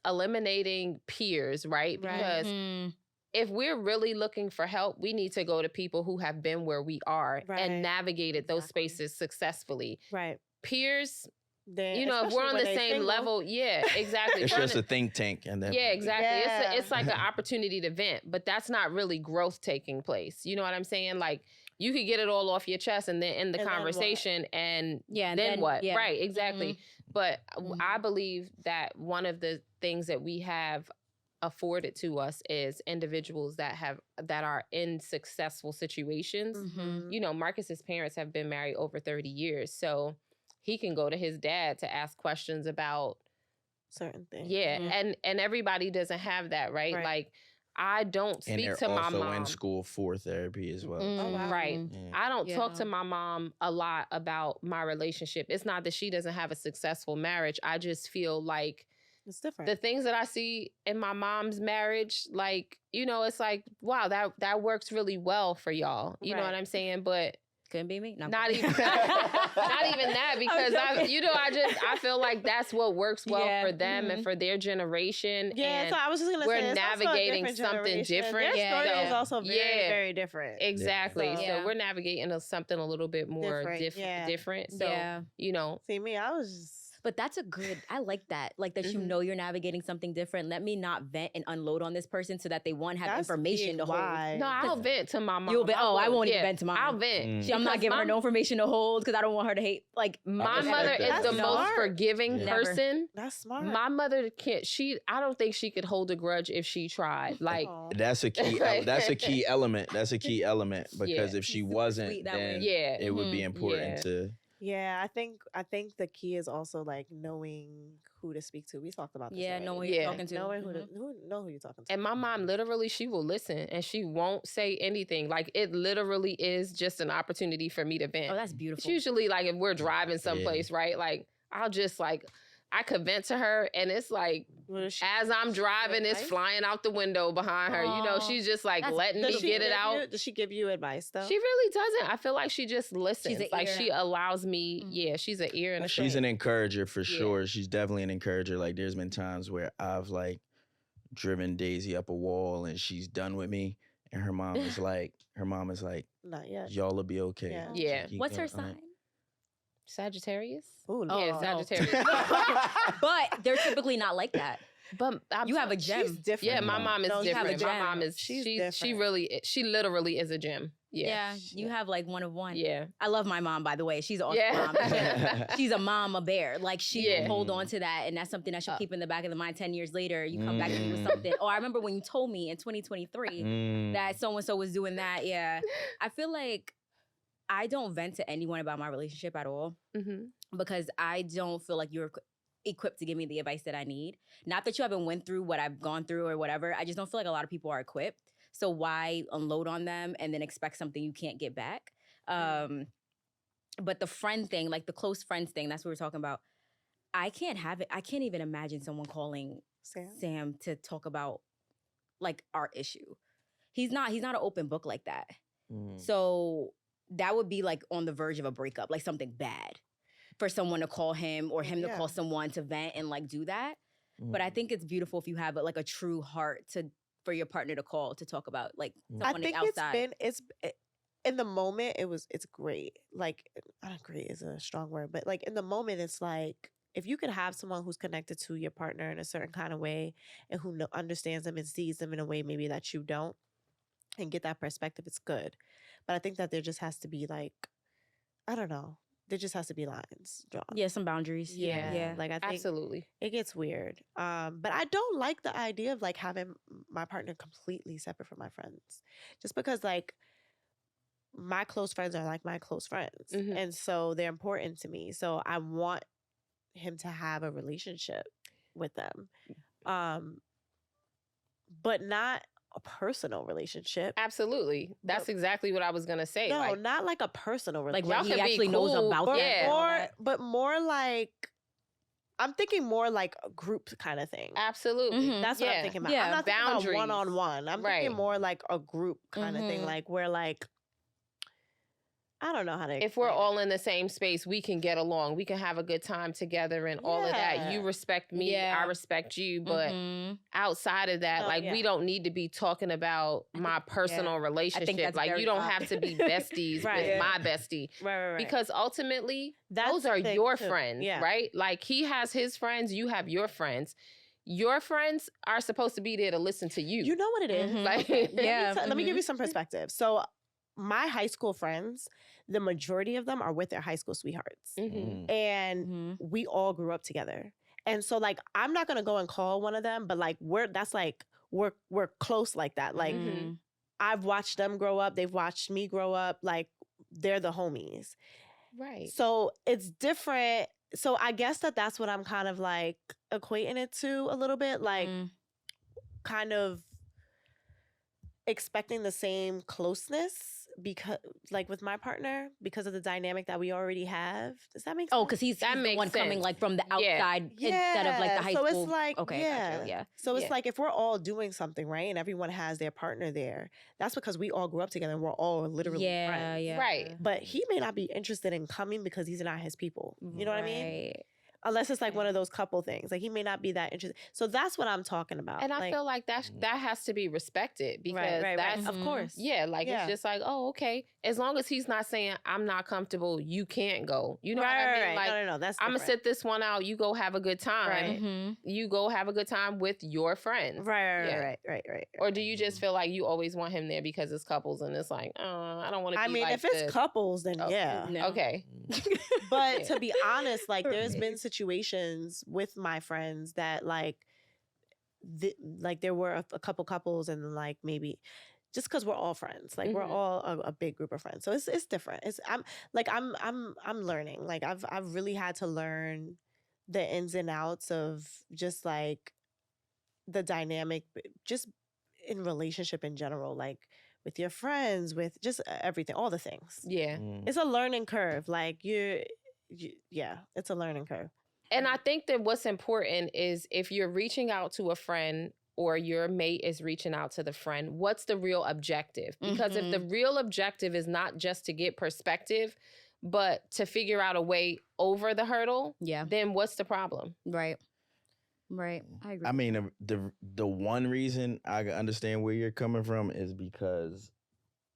eliminating peers, right? Because if we're really looking for help, we need to go to people who have been where we are and navigated those spaces successfully. Right. Peers, if we're on the same level, exactly. It's just a think tank. And then exactly. Yeah. It's like an opportunity to vent, but that's not really growth taking place. You know what I'm saying? Like, you could get it all off your chest and then end the conversation and then what? Yeah. Right, exactly. But I believe that one of the things that we have afforded to us is individuals that are in successful situations. You know, Marcus's parents have been married over 30 years, so he can go to his dad to ask questions about certain things. And everybody doesn't have that, right? Like, I don't speak to my mom. And they're also in school for therapy as well. Oh, wow. Right. Yeah. I don't talk to my mom a lot about my relationship. It's not that she doesn't have a successful marriage. I just feel like it's different. The things that I see in my mom's marriage, like, you know, it's like, wow, that works really well for y'all. You know what I'm saying? But couldn't be me. No. Not even that, because I feel like that's what works well for them and for their generation. Yeah, and so I was just gonna we're say navigating something different. Their story is also very, very different. Exactly. So we're navigating something a little bit more different. So you know, see me, I was just. But that's I like that. Like that you know you're navigating something different. Let me not vent and unload on this person so that they have information to hold. No, I'll vent to my mom. You'll vent. I won't even vent to mine. I'll vent. I'm not giving her no information to hold because I don't want her to hate. Like my mother is the most forgiving person. That's smart. My mother can't. I don't think she could hold a grudge if she tried. Like that's a key. That's a key element. That's a key element because if she wasn't, then it would be important to. Yeah, I think the key is also like knowing who to speak to. We talked about this. Yeah, knowing who you're talking to. Knowing who you're talking to. And my mom literally, she will listen and she won't say anything. Like it literally is just an opportunity for me to vent. Oh, that's beautiful. It's usually like if we're driving someplace, right? Like I'll just I could vent to her and it's like as I'm driving, it's flying out the window behind her. You know, she's just like letting me get it out. Does she give you advice though? She really doesn't. I feel like she just listens. Like she allows me. Yeah, she's an ear and a She's an encourager for sure. She's definitely an encourager. Like there's been times where I've like driven Daisy up a wall and she's done with me. And her mom is like, not yet. Y'all will be okay. Yeah. What's her sign? Sagittarius. Ooh, yeah, Sagittarius. But they're typically not like that. But you have a gem. She's different. Yeah, my mom is different. My mom is different. She literally is a gem. Yeah. You have like one of one. Yeah. I love my mom, by the way. She's an awesome mom. She's a mama bear. Like she will hold on to that, and that's something that she'll keep in the back of the mind. 10 years later, you come back to me with something. Oh, I remember when you told me in 2023 that so-and-so was doing that. Yeah. I feel like I don't vent to anyone about my relationship at all because I don't feel like you're equipped to give me the advice that I need. Not that you haven't went through what I've gone through or whatever. I just don't feel like a lot of people are equipped. So why unload on them and then expect something you can't get back? But the friend thing, like the close friends thing, that's what we're talking about. I can't have it. I can't even imagine someone calling Sam to talk about like our issue. He's not an open book like that. So that would be like on the verge of a breakup, like something bad for someone to call him or him to call someone to vent and like do that. But I think it's beautiful if you have like a true heart for your partner to call to talk about like someone outside. It's in the moment it's great. Like not great is a strong word, but like in the moment it's like if you could have someone who's connected to your partner in a certain kind of way and who understands them and sees them in a way maybe that you don't and get that perspective, it's good. But I think that there just has to be like, I don't know. There just has to be lines drawn. Yeah, some boundaries. Yeah. Like I think absolutely it gets weird. But I don't like the idea of like having my partner completely separate from my friends. Just because like my close friends are like my close friends. And so they're important to me. So I want him to have a relationship with them. But not a personal relationship. Absolutely. That's exactly what I was going to say. No, like, not like a personal relationship. Like he actually knows about that. But more like, I'm thinking more like a group kind of thing. Absolutely. That's what I'm thinking about. I'm not boundaries. Thinking about one-on-one. I'm thinking more like a group kind of thing. Like where like, I don't know how to. If we're all in the same space, we can get along. We can have a good time together and all of that. You respect me, I respect you. But outside of that, we don't need to be talking about my personal relationship. Like you don't have to be besties with my bestie. Right. Because ultimately, those are your friends, right? Like he has his friends, you have your friends. Your friends are supposed to be there to listen to you. You know what it is? Like, let me give you some perspective. So my high school friends, the majority of them are with their high school sweethearts. And we all grew up together. And so like, I'm not going to go and call one of them, but like, we're close like that. Like I've watched them grow up. They've watched me grow up. Like they're the homies. Right. So it's different. So I guess that's what I'm kind of like equating it to a little bit. Like kind of, expecting the same closeness because, like, with my partner, because of the dynamic that we already have. Does that make sense? Oh, because he's the one coming like from the outside instead of like the high school. So it's like, okay, yeah. So it's like if we're all doing something, right, and everyone has their partner there, that's because we all grew up together and we're all literally friends. Yeah. Right. But he may not be interested in coming because these are not his people. You know what I mean? Unless it's like one of those couple things. Like he may not be that interested. So that's what I'm talking about. And I feel like that has to be respected because that's, of course. Yeah, like it's just like, oh, okay. As long as he's not saying, I'm not comfortable, you can't go. You know what I mean? Right. Like, No, that's I'm going to sit this one out. You go have a good time. Right. You go have a good time with your friends. Right. Or do you just feel like you always want him there because it's couples and it's like, I don't want to be like if it's couples, then yeah. No. Okay. But to be honest, like there's been situations with my friends that like there were a couple couples and like maybe just because we're all friends, like we're all a big group of friends, so it's different. I'm learning. Like I've really had to learn the ins and outs of just like the dynamic, just in relationship in general, like with your friends, with just everything, all the things. Yeah, it's a learning curve. Like it's a learning curve. And I think that what's important is if you're reaching out to a friend or your mate is reaching out to the friend, what's the real objective? Because if the real objective is not just to get perspective, but to figure out a way over the hurdle, then what's the problem? Right. I agree. I mean, the one reason I can understand where you're coming from is because,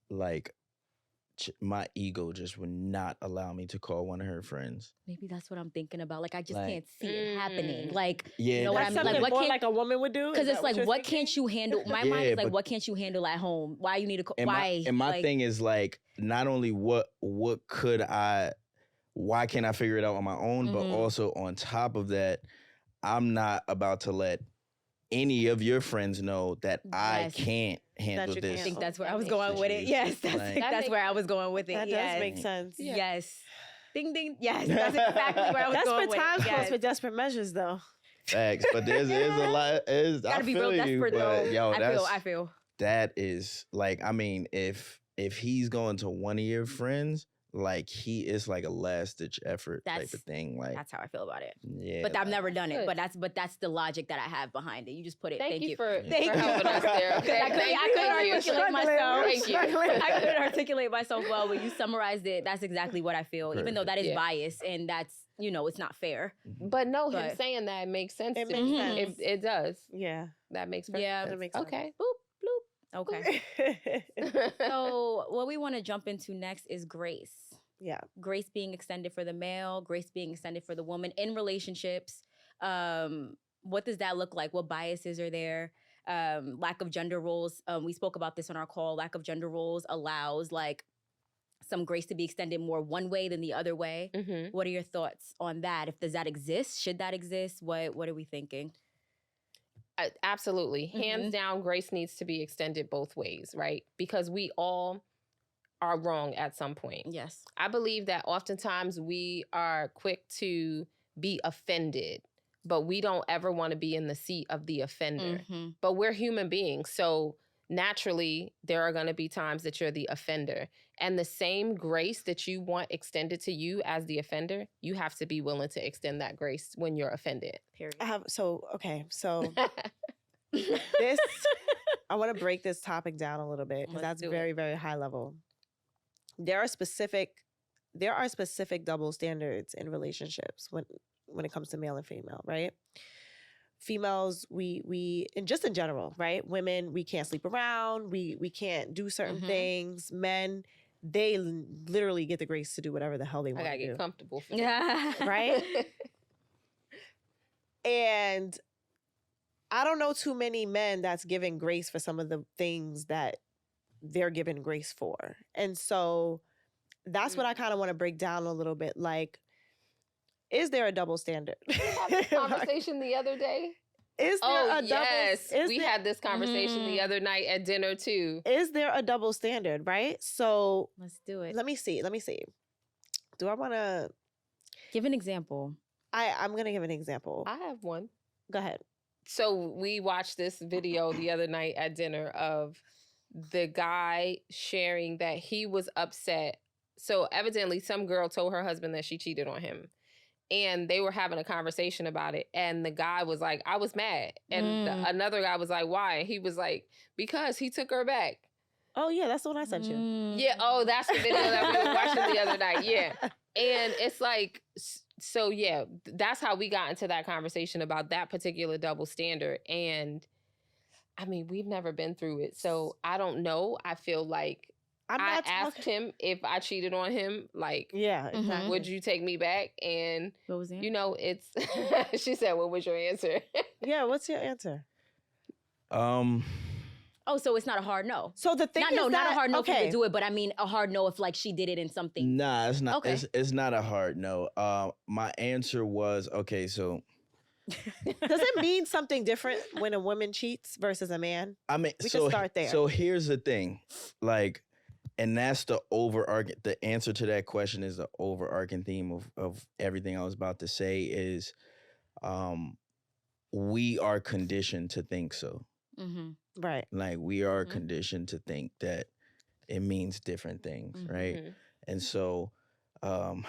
like, my ego just would not allow me to call one of her friends. Maybe that's what I'm thinking about. Like, I just can't see it happening. Like, yeah, you know what I mean? Like, what like a woman would do? Because it's like, what can't you handle? My mind is like, what can't you handle at home? Why you need to? Why? And my thing is like, not only what could I? Why can't I figure it out on my own? But also on top of that, I'm not about to let any of your friends know that I can't handle this. I think that's where I was going with it. Yes, that's where I was going with it. That does make sense. Yeah. Yes. Ding, ding. Yes, that's exactly where I was going with it. Desperate times calls for desperate measures, though. Facts, but there's a lot. I be feel real you, desperate, but though. yo, I feel. That is like, I mean, if he's going to one of your friends, like he is like a last ditch effort type of thing. Like that's how I feel about it. Yeah, but I've never done it. But that's the logic that I have behind it. You just put it. Thank you for helping us there. Okay? I couldn't articulate myself. Thank you. I couldn't articulate myself well, but you summarized it. That's exactly what I feel. Even though that is bias and that's it's not fair. But no, him saying that makes sense. It makes sense. It does. Yeah, that makes sense. Yeah, that makes sense. Okay. Boop. Okay. So what we want to jump into next is grace. Yeah. Grace being extended for the male, grace being extended for the woman in relationships. What does that look like? What biases are there? Lack of gender roles. We spoke about this on our call. Lack of gender roles allows like some grace to be extended more one way than the other way. What are your thoughts on that? Does that exist? Should that exist? What are we thinking? Absolutely. Hands down, grace needs to be extended both ways, right? Because we all are wrong at some point. Yes. I believe that oftentimes we are quick to be offended, but we don't ever want to be in the seat of the offender. But we're human beings. So naturally, there are going to be times that you're the offender. And the same grace that you want extended to you as the offender, you have to be willing to extend that grace when you're offended. Period. So this, I want to break this topic down a little bit because that's very, very high level. There are specific double standards in relationships when it comes to male and female, right? Females, we and just in general, right? Women, we can't sleep around, we can't do certain things. Men, they literally get the grace to do whatever the hell they want to do. I gotta get comfortable. Right? And I don't know too many men that's giving grace for some of the things that they're given grace for. And so that's what I kind of want to break down a little bit. Like, is there a double standard? We had this conversation the other day. Is there a double? Yes, we had this conversation the other night at dinner too. Is there a double standard, right? So let's do it. Let me see. Do I want to give an example? I'm going to give an example. I have one. Go ahead. So we watched this video the other night at dinner of the guy sharing that he was upset. So evidently some girl told her husband that she cheated on him. And they were having a conversation about it. And the guy was like, I was mad. And another guy was like, why? And he was like, because he took her back. Oh, yeah, that's the one I sent you. Yeah, oh, that's the video that we were watching the other night. Yeah. And it's like, so yeah, that's how we got into that conversation about that particular double standard. And I mean, we've never been through it. So I don't know. I feel like I asked him if I cheated on him, like, yeah, exactly. Would you take me back? And, what was the answer? You know, it's, she said, what was your answer? Yeah, what's your answer? Oh, so it's not a hard no. So the thing not a hard no for you to do it, but I mean a hard no if like she did it in something. Nah, it's not. Okay. It's not a hard no. My answer was okay. So does it mean something different when a woman cheats versus a man? I mean, we can start there. So here's the thing, like, and that's the overarching. The answer to that question is the overarching theme of everything I was about to say is, we are conditioned to think so. Mm-hmm. Right. Like we are conditioned to think that it means different things, right? And so, wait,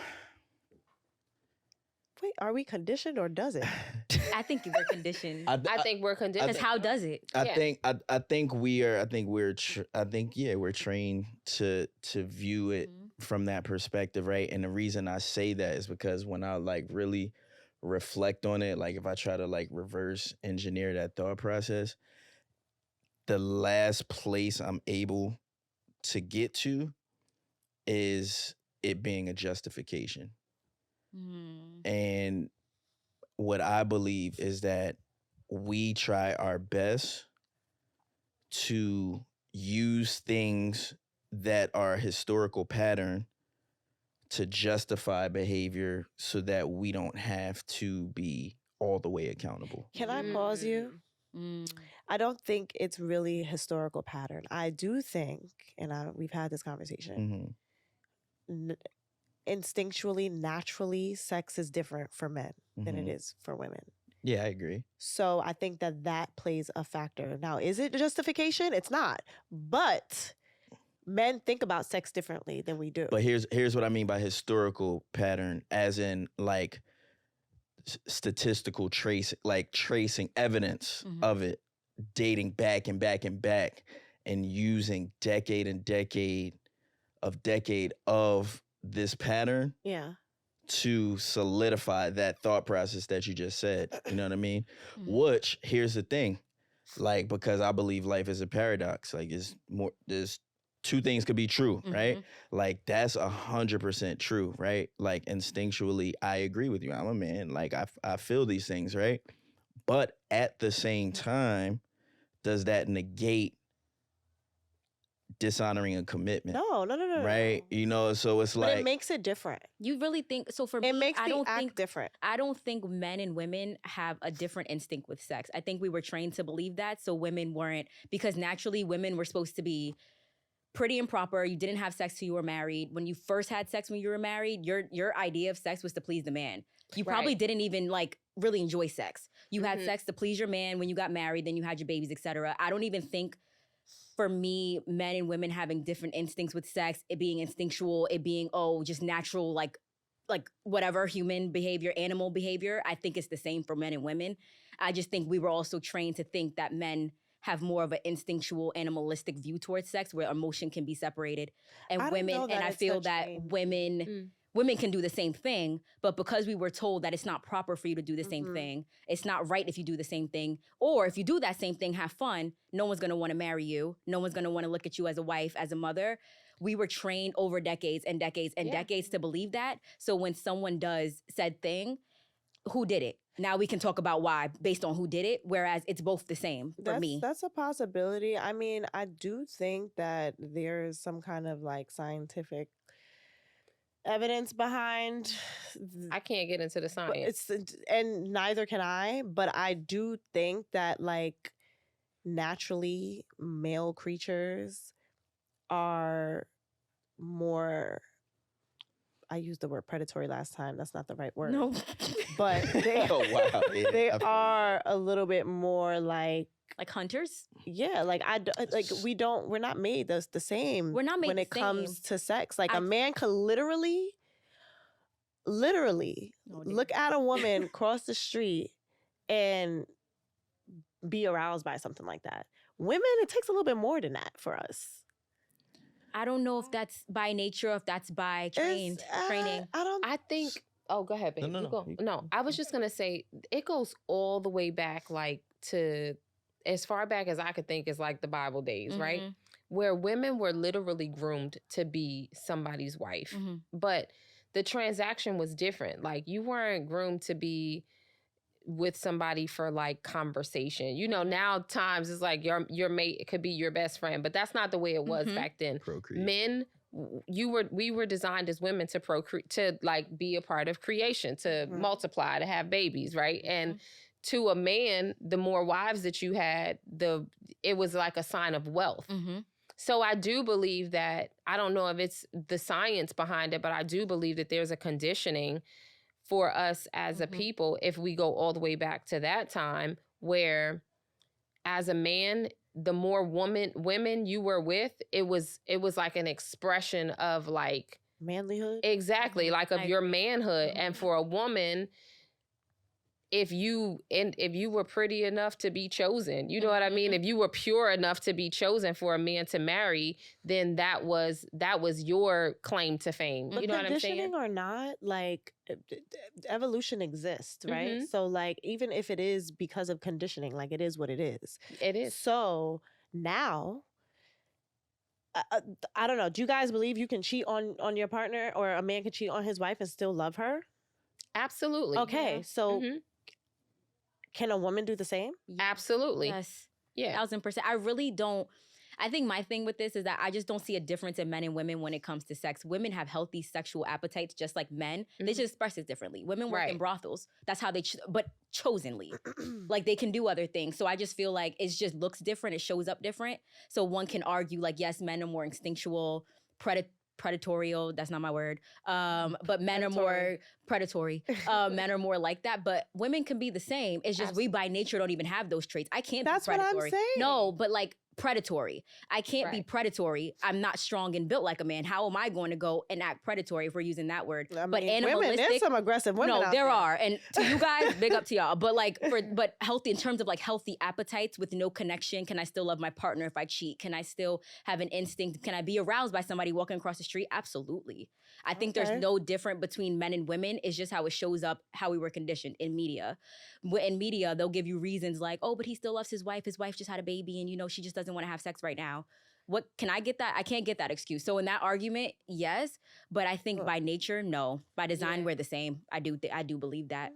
are we conditioned or does it? I think we're conditioned. I think we're conditioned. Because how does it? I think we're trained to view it from that perspective, right? And the reason I say that is because when I like really reflect on it, like if I try to like reverse engineer that thought process, the last place I'm able to get to is it being a justification. And what I believe is that we try our best to use things that are historical pattern to justify behavior so that we don't have to be all the way accountable. Can I pause you? I don't think it's really historical pattern. I do think, and we've had this conversation, instinctually, naturally, sex is different for men than it is for women. Yeah, I agree. So I think that plays a factor. Now, is it justification? It's not. But men think about sex differently than we do. But here's what I mean by historical pattern, as in like statistical tracing evidence of it, dating back and back and back, and using decade and decade of this pattern to solidify that thought process that you just said. You know what I mean? Which, here's the thing, like, because I believe life is a paradox. Like, there's two things could be true, right? Like, that's 100% true, right? Like, instinctually, I agree with you. I'm a man. Like, I feel these things, right? But at the same time, does that negate dishonoring a commitment? No. Right? You know, so it's like, it makes it different. You really think so? For it me, makes I don't act think different. I don't think men and women have a different instinct with sex. I think we were trained to believe that, so women weren't, because naturally women were supposed to be pretty and proper. You didn't have sex till you were married. When you first had sex when you were married, your idea of sex was to please the man. You probably didn't even like really enjoy sex. You had sex to please your man. When you got married, then you had your babies, etc. I don't even think, for me, men and women having different instincts with sex, it being instinctual, it being just natural, like whatever, human behavior, animal behavior. I think it's the same for men and women. I just think we were also trained to think that men have more of an instinctual, animalistic view towards sex, where emotion can be separated, and women. And I feel that women can do the same thing, but because we were told that it's not proper for you to do the same thing, it's not right if you do the same thing, or if you do that same thing, have fun, no one's gonna wanna marry you, no one's gonna wanna look at you as a wife, as a mother. We were trained over decades and decades and decades to believe that. So when someone does said thing, who did it? Now we can talk about why based on who did it, whereas it's both the same for me. That's a possibility. I mean, I do think that there's some kind of like scientific evidence behind. I can't get into the science. And neither can I, but I do think that like naturally male creatures are more, I used the word predatory last time. That's not the right word. No. But they, oh, wow. they are a little bit more like Like hunters? Yeah, like we're not made the same. We're not made when the it comes same. to sex. Like a man could literally look at a woman cross the street and be aroused by something like that. Women, it takes a little bit more than that for us. I don't know if that's by nature or if that's by training. I think. Oh, go ahead, babe. No, I was just gonna say it goes all the way back, like to as far back as I could think is like the Bible days, right? Where women were literally groomed to be somebody's wife, but the transaction was different. Like you weren't groomed to be with somebody for like conversation. You know, now times it's like your mate could be your best friend, but that's not the way it was back then. Procreate. Men, we were designed as women to procreate, to like be a part of creation, to multiply, to have babies, right? And to a man, the more wives that you had, it was like a sign of wealth. So I do believe that, I don't know if it's the science behind it, but I do believe that there's a conditioning for us as a people, if we go all the way back to that time, where as a man, the more women you were with, it was like an expression of like manlyhood. Exactly, like of your manhood. And for a woman, if you were pretty enough to be chosen, you know what I mean? If you were pure enough to be chosen for a man to marry, then that was your claim to fame. But you know what I'm saying? Conditioning or not, like evolution exists, right? So like even if it is because of conditioning, like it is what it is. It is. So now, I don't know. Do you guys believe you can cheat on your partner, or a man can cheat on his wife and still love her? Absolutely. Okay, so can a woman do the same? Absolutely. Yes. Yeah. 1000%. I really don't. I think my thing with this is that I just don't see a difference in men and women when it comes to sex. Women have healthy sexual appetites just like men. They just express it differently. Women work in brothels. That's how they, but chosenly. Like they can do other things. So I just feel like it just looks different. It shows up different. So one can argue like, yes, men are more instinctual, predatorial, that's not my word, but men are more predatory. Men are more like that, but women can be the same. It's just we by nature don't even have those traits. I can't be predatory. That's what I'm saying. No, but like predatory. I can't be predatory. I'm not strong and built like a man. How am I going to go and act predatory if we're using that word? I mean, but animalistic, women, there's some aggressive women no, out there are. And to you guys, big up to y'all. But like but healthy in terms of like healthy appetites with no connection. Can I still love my partner if I cheat? Can I still have an instinct? Can I be aroused by somebody walking across the street? Absolutely. I think there's no different between men and women. It's just how it shows up, how we were conditioned in media. In media, they'll give you reasons like, oh, but he still loves his wife. His wife just had a baby and, you know, she just doesn't want to have sex right now. What can I get that? I can't get that excuse. So in that argument, yes. But I think by nature, no. By design, we're the same. I do believe that.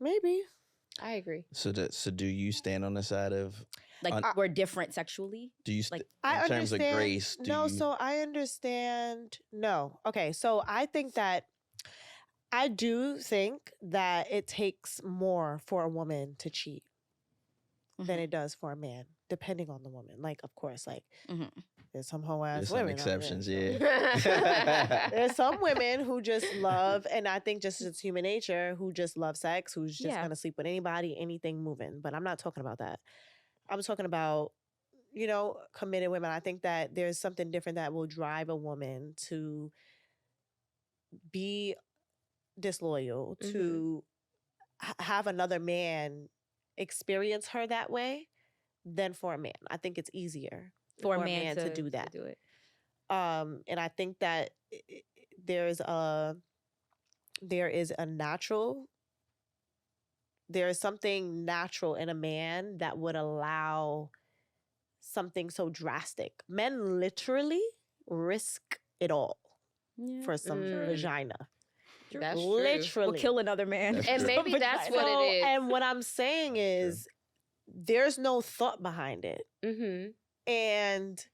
Maybe. I agree. So do you stand on the side of like we're different sexually? Do you like in terms of grace? So I understand. No. Okay. So I do think that it takes more for a woman to cheat than it does for a man, depending on the woman. Like, of course, like there's some hoe ass women. There's some exceptions, yeah. There's some women who just love, and I think just it's human nature, who just love sex, who's just gonna sleep with anybody, anything moving. But I'm not talking about that. I'm talking about, you know, committed women. I think that there's something different that will drive a woman to be disloyal, to have another man experience her that way than for a man. I think it's easier for a man to do that. And I think that there is something natural in a man that would allow something so drastic. Men literally risk it all for some vagina. That's literally true. We'll kill another man. And maybe that's what it is. And what I'm saying is there's no thought behind it. And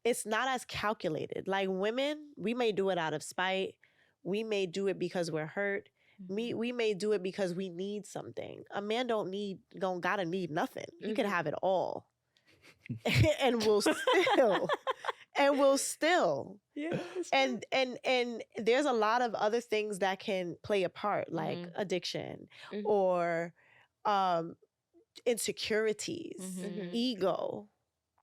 it's not as calculated. Like women, we may do it out of spite. We may do it because we're hurt. We may do it because we need something. A man don't gotta need nothing. He could have it all. and we'll still. Yeah. And there's a lot of other things that can play a part, like addiction or insecurities, ego.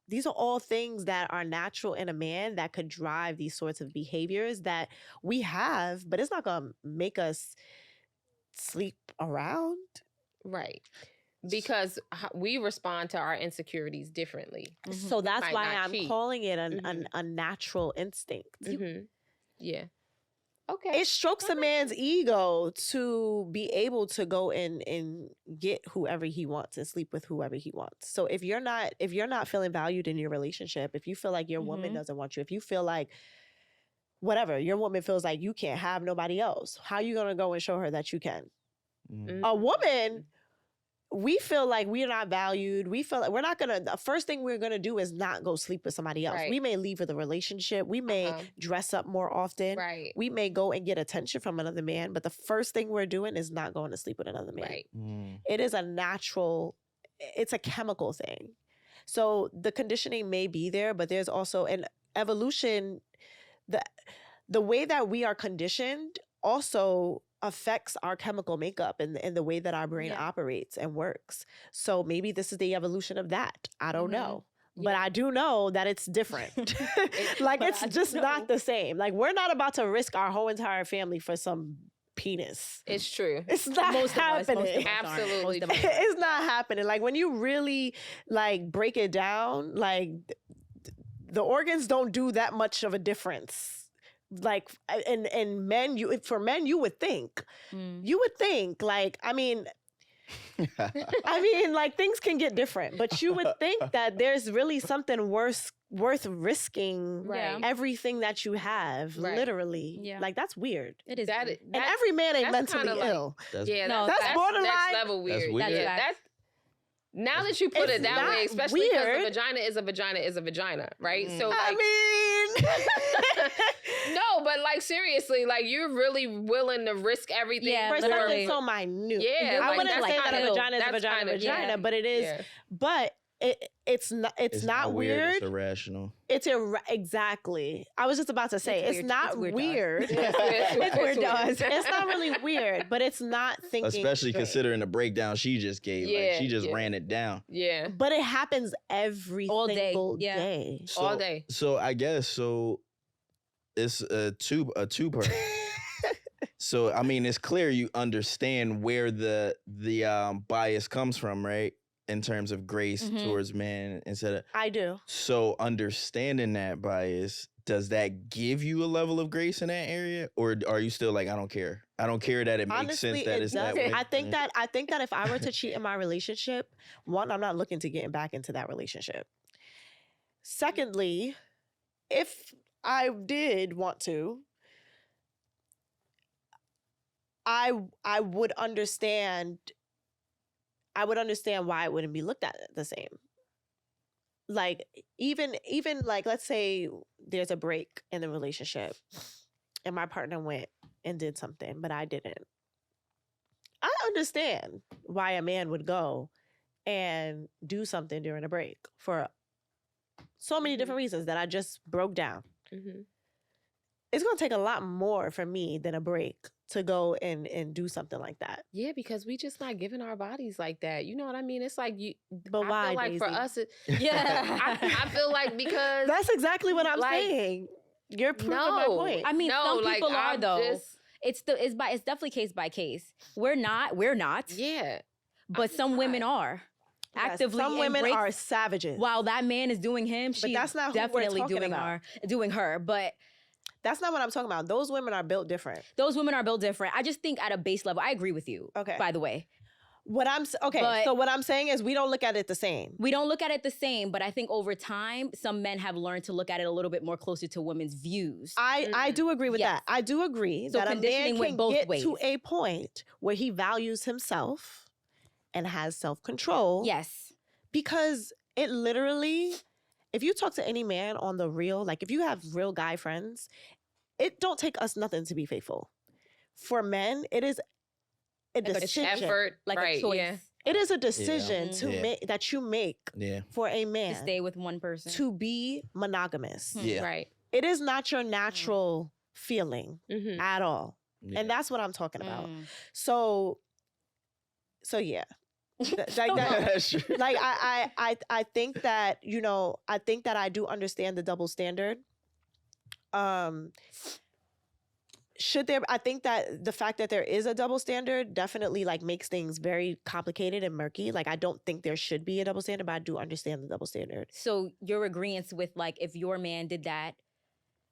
These are all things that are natural in a man that could drive these sorts of behaviors that we have, but it's not going to make us sleep around. Right. Because we respond to our insecurities differently. So that's why I'm calling it a natural instinct. Yeah. Okay. It strokes a man's ego to be able to go and get whoever he wants and sleep with whoever he wants. So if you're not feeling valued in your relationship, if you feel like your woman doesn't want you, if you feel like whatever, your woman feels like you can't have nobody else, how are you going to go and show her that you can? A woman, we feel like we're not valued. We feel like the first thing we're going to do is not go sleep with somebody else. Right. We may leave with a relationship. We may dress up more often. Right. We may go and get attention from another man. But the first thing we're doing is not going to sleep with another man. Right. It is it's a chemical thing. So the conditioning may be there, but there's also an evolution. The way that we are conditioned also affects our chemical makeup and the way that our brain operates and works. So maybe this is the evolution of that. I don't know. But I do know that it's different. It's just not the same. Like, we're not about to risk our whole entire family for some penis. It's true. It's not happening. Absolutely. It's not happening. Like, when you really break it down, the organs don't do that much of a difference. And men, for men, you would think, things can get different, but you would think that there's really something worth risking everything that you have, literally. Yeah. That's weird. It is. And every man ain't mentally ill. That's borderline. Next level weird. That's weird. That's now that you put it that way, especially because a vagina is a vagina, right? So no, but seriously, you're really willing to risk everything. Yeah, for something so minute. Yeah, I wouldn't say that a vagina is a vagina, but it is. Yeah. But it's not weird. It's irrational. Exactly. I was just about to say it's not weird. It's weird. It's not really weird, but it's not thinking. Especially considering the breakdown she just gave. She just ran it down. Yeah. But it happens every single day. All day. So I guess it's a two-part. So it's clear you understand where the bias comes from, right? In terms of grace towards men instead of... I do. So understanding that bias, does that give you a level of grace in that area? Or are you still I don't care? I don't care that it makes sense that it's that way. I think that if I were to cheat in my relationship, one, I'm not looking to get back into that relationship. Secondly, if I did want to, I would understand why it wouldn't be looked at the same. Even let's say there's a break in the relationship and my partner went and did something, but I didn't. I understand why a man would go and do something during a break for so many different reasons that I just broke down. It's going to take a lot more for me than a break to go and do something like that. Yeah, because we just not giving our bodies like that. You know what I mean? It's but why, I feel like Daisy? For us, I feel like because... That's exactly what I'm saying. You're proving my point. Some people are, though. It's definitely case by case. We're not. Yeah. But some women are. Actively, some women are savages. While that man is doing him, she's definitely doing her. But that's not what I'm talking about. Those women are built different. I just think at a base level, I agree with you. Okay. By the way. So what I'm saying is we don't look at it the same. We don't look at it the same, but I think over time, some men have learned to look at it a little bit more closer to women's views. I do agree with that. I do agree that a man can get to a point where he values himself and has self-control. Yes. Because it literally... If you talk to any man on the real, if you have real guy friends, it don't take us nothing to be faithful. For men, it is a decision. Effort, a choice. Yeah. It is a decision that you make for a man to stay with one person, to be monogamous. Yeah. Right. It is not your natural feeling at all, and that's what I'm talking about. So yeah. Like I think that, you know, I think that I do understand the double standard. Should there, I think that the fact that there is a double standard definitely like makes things very complicated and murky. Like I don't think there should be a double standard, but I do understand the double standard. So you're agreeing with like if your man did that,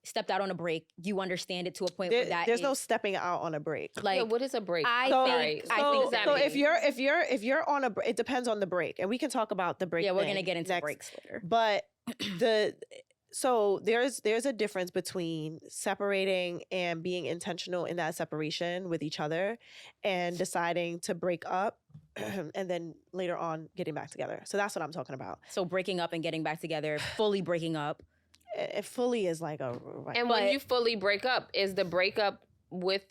stepped out on a break, you understand it to a point where there's no stepping out on a break. Like, yeah, what is a break? I think if you're on a, it depends on the break, and we can talk about the break. Yeah, we're gonna get into breaks later. But so there's a difference between separating and being intentional in that separation with each other, and deciding to break up. And then later on getting back together. So that's what I'm talking about. So breaking up and getting back together, fully breaking up. It fully is like a... And when you fully break up, is the breakup with...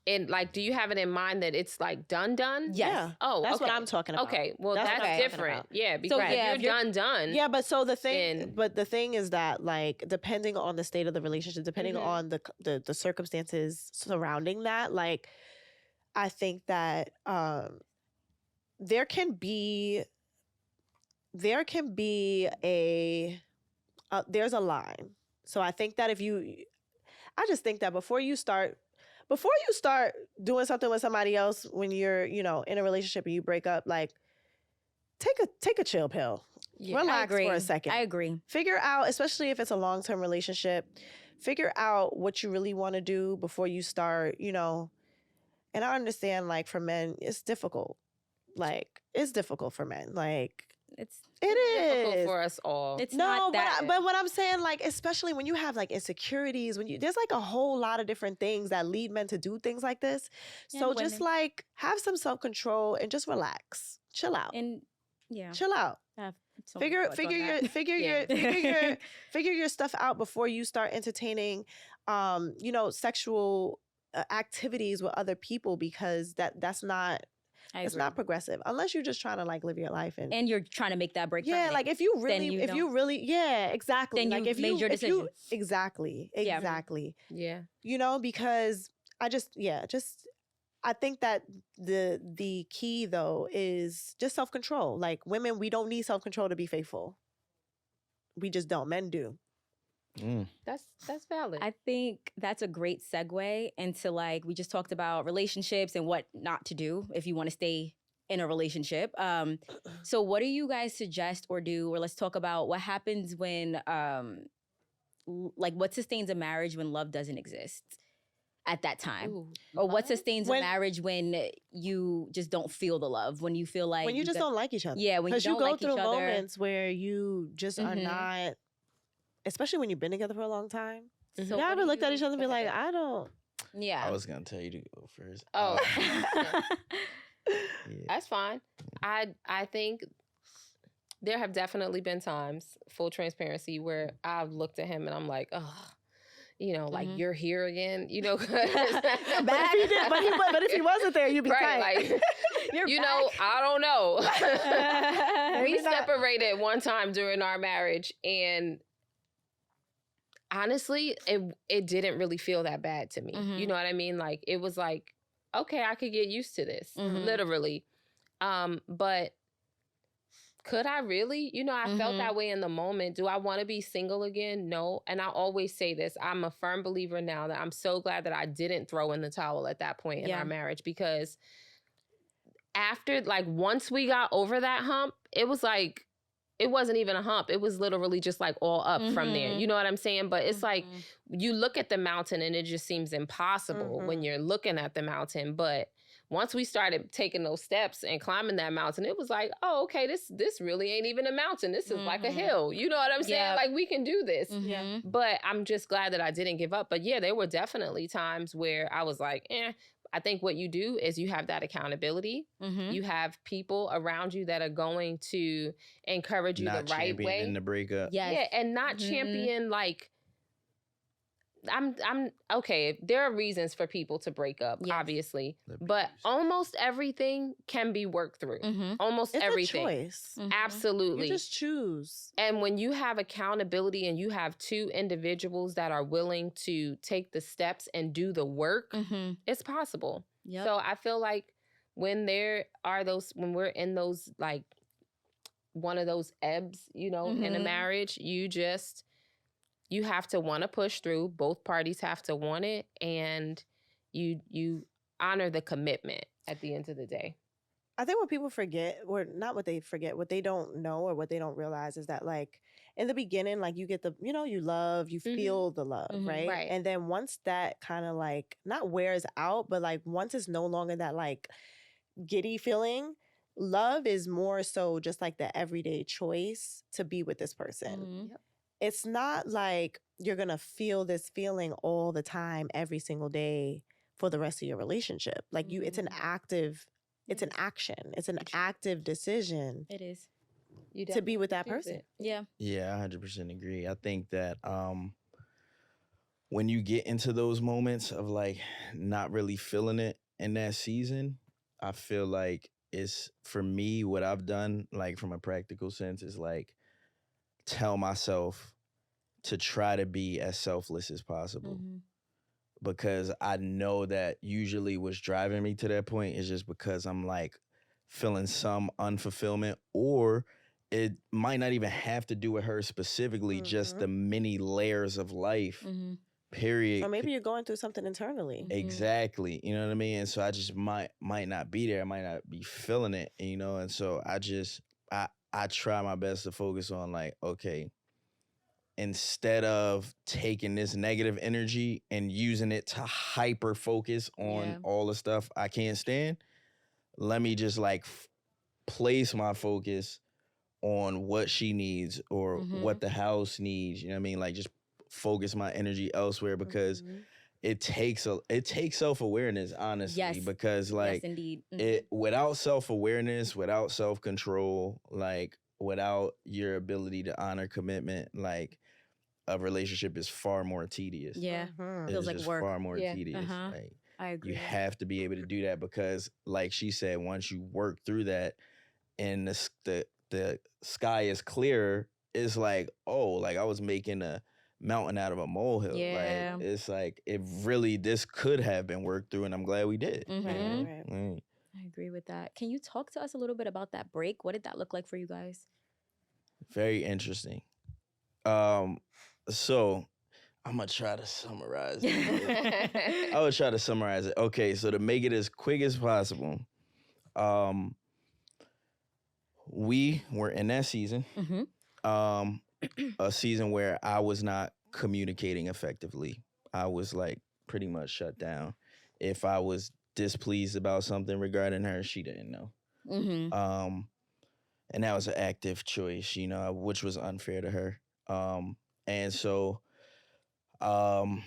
And like, do you have it in mind that it's like done? Yes. Yeah. Oh, that's what I'm talking about. Okay, well that's different. Yeah, because if you're done. Yeah, but so the thing is that like depending on the state of the relationship, depending on the circumstances surrounding that, like I think that there can be there's a line. So I think that I just think that before you start doing something with somebody else when you're, you know, in a relationship and you break up, like take a chill pill. Yeah, relax for a second. I agree. Figure out, especially if it's a long-term relationship, figure out what you really want to do before you start, you know. And I understand, like, for men, it's difficult. Like, it's difficult for men. Like, it is difficult for us all. It's not that. But what I'm saying, like, especially when you have like insecurities, there's like a whole lot of different things that lead men to do things like this. So just like have some self-control and just relax, chill out, chill out. Figure your stuff out before you start entertaining, you know, sexual activities with other people, because that's not. It's not progressive unless you're just trying to like live your life and you're trying to make that break. Yeah, like if you really, yeah, exactly. Then like you made your decision. Exactly. Yeah. You know, because I think that the key though is just self-control. Like women, we don't need self-control to be faithful. We just don't. Men do. That's valid. I think that's a great segue into, like, we just talked about relationships and what not to do if you want to stay in a relationship. So what do you guys suggest or do, or let's talk about what happens when, like, what sustains a marriage when love doesn't exist at that time? Ooh, or what sustains a marriage when you just don't feel the love, when you feel like... When you just don't like each other. Yeah, when you don't like each other. Because you go through moments where you just are not... Especially when you've been together for a long time. So y'all ever looked at each other and be like, I don't... Yeah. I was going to tell you to go first. Oh. That's fine. I think there have definitely been times, full transparency, where I've looked at him and I'm like, oh, you know, like, you're here again, you know. But if he wasn't there, you'd be tight. Like, you know, I don't know. We separated one time during our marriage, and honestly, it didn't really feel that bad to me. You know what I mean? Like, it was like, okay, I could get used to this, literally. But could I really? You know, I felt that way in the moment. Do I want to be single again? No. And I always say this. I'm a firm believer now that I'm so glad that I didn't throw in the towel at that point in our marriage, because after, like, once we got over that hump, it was like, it wasn't even a hump. It was literally just like all up from there. You know what I'm saying? But it's like, you look at the mountain and it just seems impossible when you're looking at the mountain. But once we started taking those steps and climbing that mountain, it was like, oh, okay, this really ain't even a mountain. This is like a hill. You know what I'm saying? Yep. Like, we can do this. But I'm just glad that I didn't give up. But yeah, there were definitely times where I was like, I think what you do is you have that accountability. You have people around you that are going to encourage you the right way. In the breakup. Yeah, and not champion, like, I'm okay. There are reasons for people to break up, obviously, but almost everything can be worked through. Almost everything. It's a choice. Absolutely. You just choose. And when you have accountability and you have two individuals that are willing to take the steps and do the work, it's possible. So I feel like when when we're in those, like, one of those ebbs, in a marriage, you have to want to push through. Both parties have to want it, and you honor the commitment at the end of the day. I think what people forget, or not what they forget, what they don't know or what they don't realize is that, like, in the beginning, like, you get the, you love, you feel the love, right? Right. And then once that kind of, like, not wears out, but, like, once it's no longer that, like, giddy feeling, love is more so just like the everyday choice to be with this person. Yep. It's not like you're going to feel this feeling all the time, every single day for the rest of your relationship. Like, it's an active, it's an action. It's an active decision. It is. To be with that person. Yeah. Yeah, I 100% agree. I think that when you get into those moments of, like, not really feeling it in that season, I feel like it's, for me, what I've done, like, from a practical sense, is, like, tell myself to try to be as selfless as possible. Because I know that usually what's driving me to that point is just because I'm, like, feeling some unfulfillment, or it might not even have to do with her specifically, just the many layers of life, period. Or maybe you're going through something internally. Exactly. You know what I mean? And so I just might not be there. I might not be feeling it, and so I try my best to focus on, like, okay, instead of taking this negative energy and using it to hyper focus on all the stuff I can't stand, let me just, like, place my focus on what she needs or what the house needs. You know what I mean? Like, just focus my energy elsewhere, because it takes self-awareness, honestly. Yes. Because, like, yes, indeed. it, without self-awareness, without self-control, like, without your ability to honor commitment, like, a relationship is far more tedious. Yeah. It's Feels like just work. far more tedious. Like, I agree. you have to be able to do that, because, like she said, once you work through that and the sky is clearer, it's like, oh, like, I was making a mountain out of a molehill. Yeah. Like, it's like, this could have been worked through, and I'm glad we did. Right. I agree with that. Can you talk to us a little bit about that break? What did that look like for you guys? Very interesting. So I'm gonna try to summarize it. I would try to summarize it. Okay, so to make it as quick as possible, we were in that season, a season where I was not communicating effectively. I was, like, pretty much shut down. If I was displeased about something regarding her, she didn't know. And that was an active choice, which was unfair to her. And so I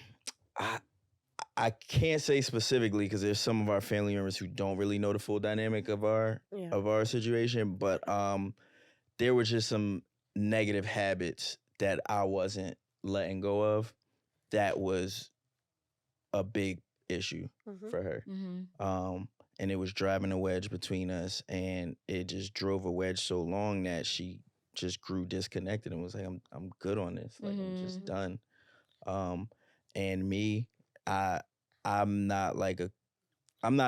can't say specifically, because there's some of our family members who don't really know the full dynamic of our situation, but there were just some negative habits that I wasn't letting go of. That was a big issue for her. And it was driving a wedge between us, and it just drove a wedge so long that she just grew disconnected and was like, I'm good on this. Like, I'm just done. And me, I'm not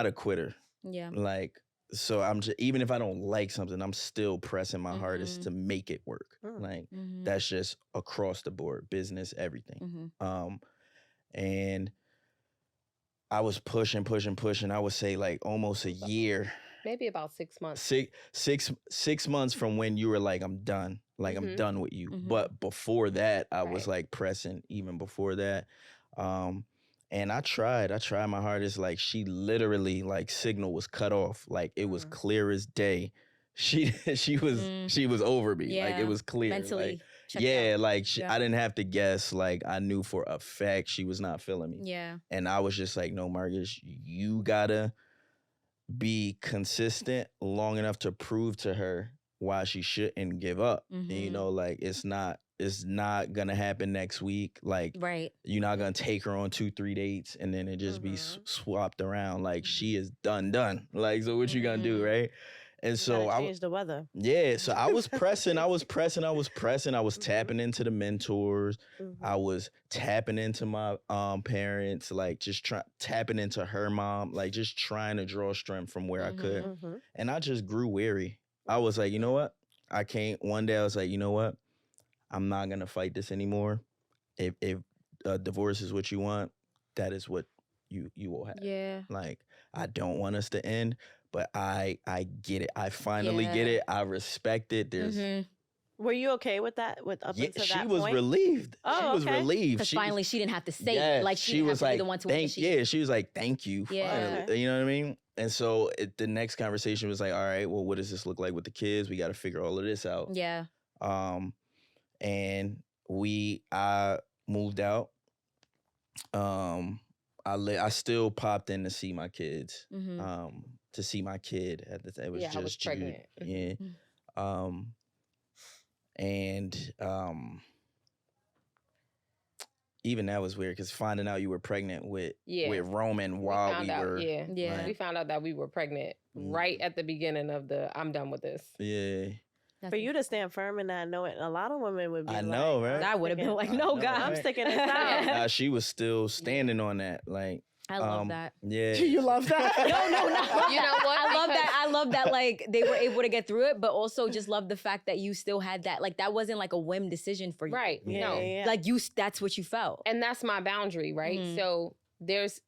a quitter. Yeah. Like, so I'm just, even if I don't like something, I'm still pressing my hardest to make it work. Like, that's just across the board, business, everything. And I was pushing. I would say, like, almost a year. Maybe about 6 months. Six months from when you were like, I'm done. Like, I'm done with you. But before that, I was, like, pressing even before that. And I tried my hardest. Like, she literally, like, signal was cut off. Like, it was clear as day. She was over me. Yeah. Like, it was clear. Mentally. Like, yeah, out. Like, I didn't have to guess. Like, I knew for a fact she was not feeling me. Yeah. And I was just like, no, Marcus, you gotta be consistent long enough to prove to her why she shouldn't give up. And, like, it's not gonna happen next week. Like, you're not gonna take her on 2-3 dates and then it just be swapped around. Like, she is done. Like, so what you gonna do, right? And so I changed the weather. Yeah, so I was pressing, I was tapping into the mentors. I was tapping into my parents, like just tapping into her mom, like just trying to draw strength from where I could. And I just grew weary. I was like, you know what? I can't. One day I was like, you know what? I'm not gonna fight this anymore. If divorce is what you want, that is what you will have. Yeah. Like, I don't want us to end, but I get it. I finally get it. I respect it. There's Were you okay with that? With up until that she point? was relieved. Oh, she was relieved. Because finally she didn't have to say it. Like she was like, the one to yeah, she was like, thank you. Yeah. Finally. You know what I mean? And so the next conversation was like, all right, well, what does this look like with the kids? We got to figure all of this out. Yeah. And I moved out. I still popped in to see my kids. To see my kid at the time. It was just I was pregnant. Yeah. And even that was weird because finding out you were pregnant with Roman while we were. Yeah. We found out that we were pregnant right at the beginning of the I'm done with this. Yeah. For you to stand firm in that, knowing a lot of women would be I know, right? I would have been like, no, God. I'm sticking this out. She was still standing on that. Like, I love that. Yeah. You love that? No. You know what? I love that, like, they were able to get through it, but also just love the fact that you still had that. Like, that wasn't like a whim decision for you. Right. No. Yeah. Like, that's what you felt. And that's my boundary, right? So there's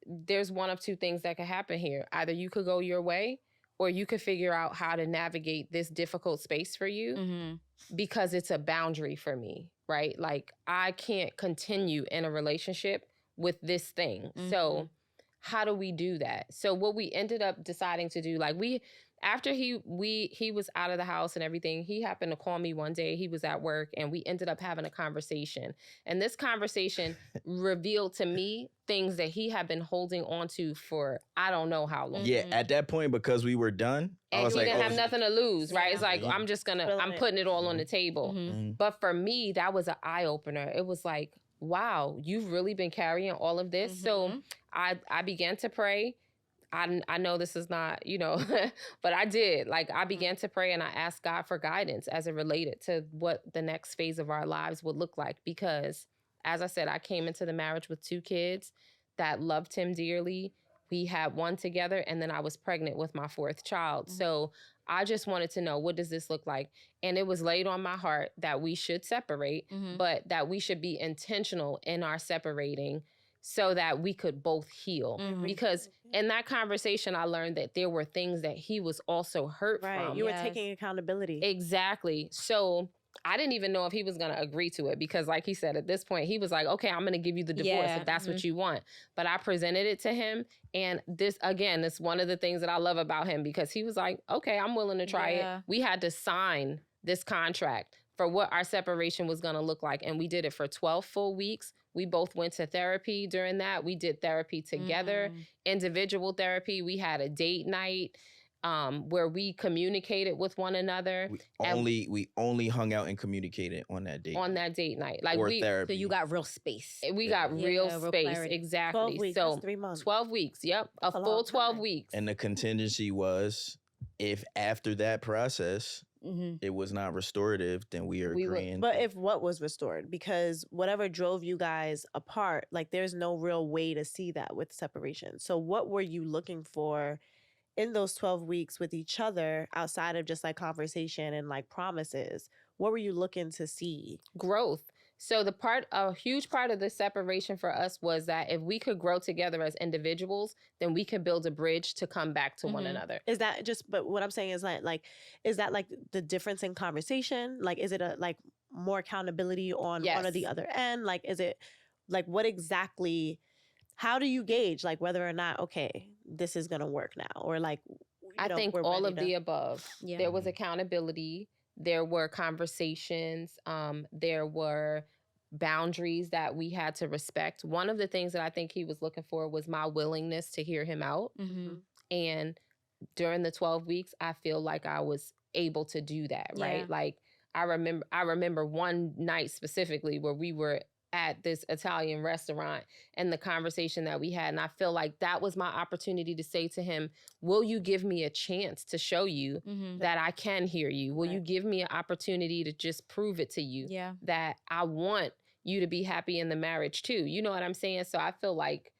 one of two things that could happen here. Either you could go your way, or you could figure out how to navigate this difficult space for you because it's a boundary for me, right? Like, I can't continue in a relationship with this thing. So how do we do that? So what we ended up deciding to do, like after he was out of the house and everything, he happened to call me one day. He was at work and we ended up having a conversation. And this conversation revealed to me things that he had been holding on to for I don't know how long. Yeah, at that point, because we were done, and I was he like, didn't have nothing to lose, right? It's like, I'm putting it all on the table. But for me, that was an eye opener. It was like, wow, you've really been carrying all of this. So I began to pray. I know this is not, but I did. Like, I began to pray and I asked God for guidance as it related to what the next phase of our lives would look like. Because, as I said, I came into the marriage with 2 kids that loved him dearly. We had one together, and then I was pregnant with my 4th child. So I just wanted to know, what does this look like? And it was laid on my heart that we should separate, but that we should be intentional in our separating so that we could both heal. Because in that conversation, I learned that there were things that he was also hurt from. You were taking accountability. Exactly. So I didn't even know if he was going to agree to it because, like he said, at this point, he was like, okay, I'm going to give you the divorce if that's what you want. But I presented it to him. And this, again, is one of the things that I love about him because he was like, okay, I'm willing to try it. We had to sign this contract for what our separation was going to look like. And we did it for 12 full weeks. We both went to therapy during that. We did therapy together, individual therapy. We had a date night where we communicated with one another. We only hung out and communicated on that date. On that date night. Like therapy. So you got real space. We got real space. Exactly. 12 weeks, so that's 3 months. 12 weeks. Yep. A full 12 weeks. And the contingency was, if after that process, it was not restorative, then we are agreeing. But if what was restored, because whatever drove you guys apart, like there's no real way to see that with separation. So what were you looking for in those 12 weeks with each other outside of just like conversation and like promises? What were you looking to see? Growth. So a huge part of the separation for us was that if we could grow together as individuals, then we could build a bridge to come back to one another. Is that just, but what I'm saying is like, is that like the difference in conversation? Like, is it like more accountability on one or the other end? Like, is it like, what exactly, how do you gauge like whether or not, okay, this is going to work now? Or like, I think all of the above. Yeah. There was accountability. There were conversations. There were boundaries that we had to respect. One of the things that I think he was looking for was my willingness to hear him out. And during the 12 weeks, I feel like I was able to do that, right? Like I remember one night specifically where we were at this Italian restaurant and the conversation that we had. And I feel like that was my opportunity to say to him, will you give me a chance to show you that I can hear you? Will you give me an opportunity to just prove it to you that I want you to be happy in the marriage too? You know what I'm saying? So I feel like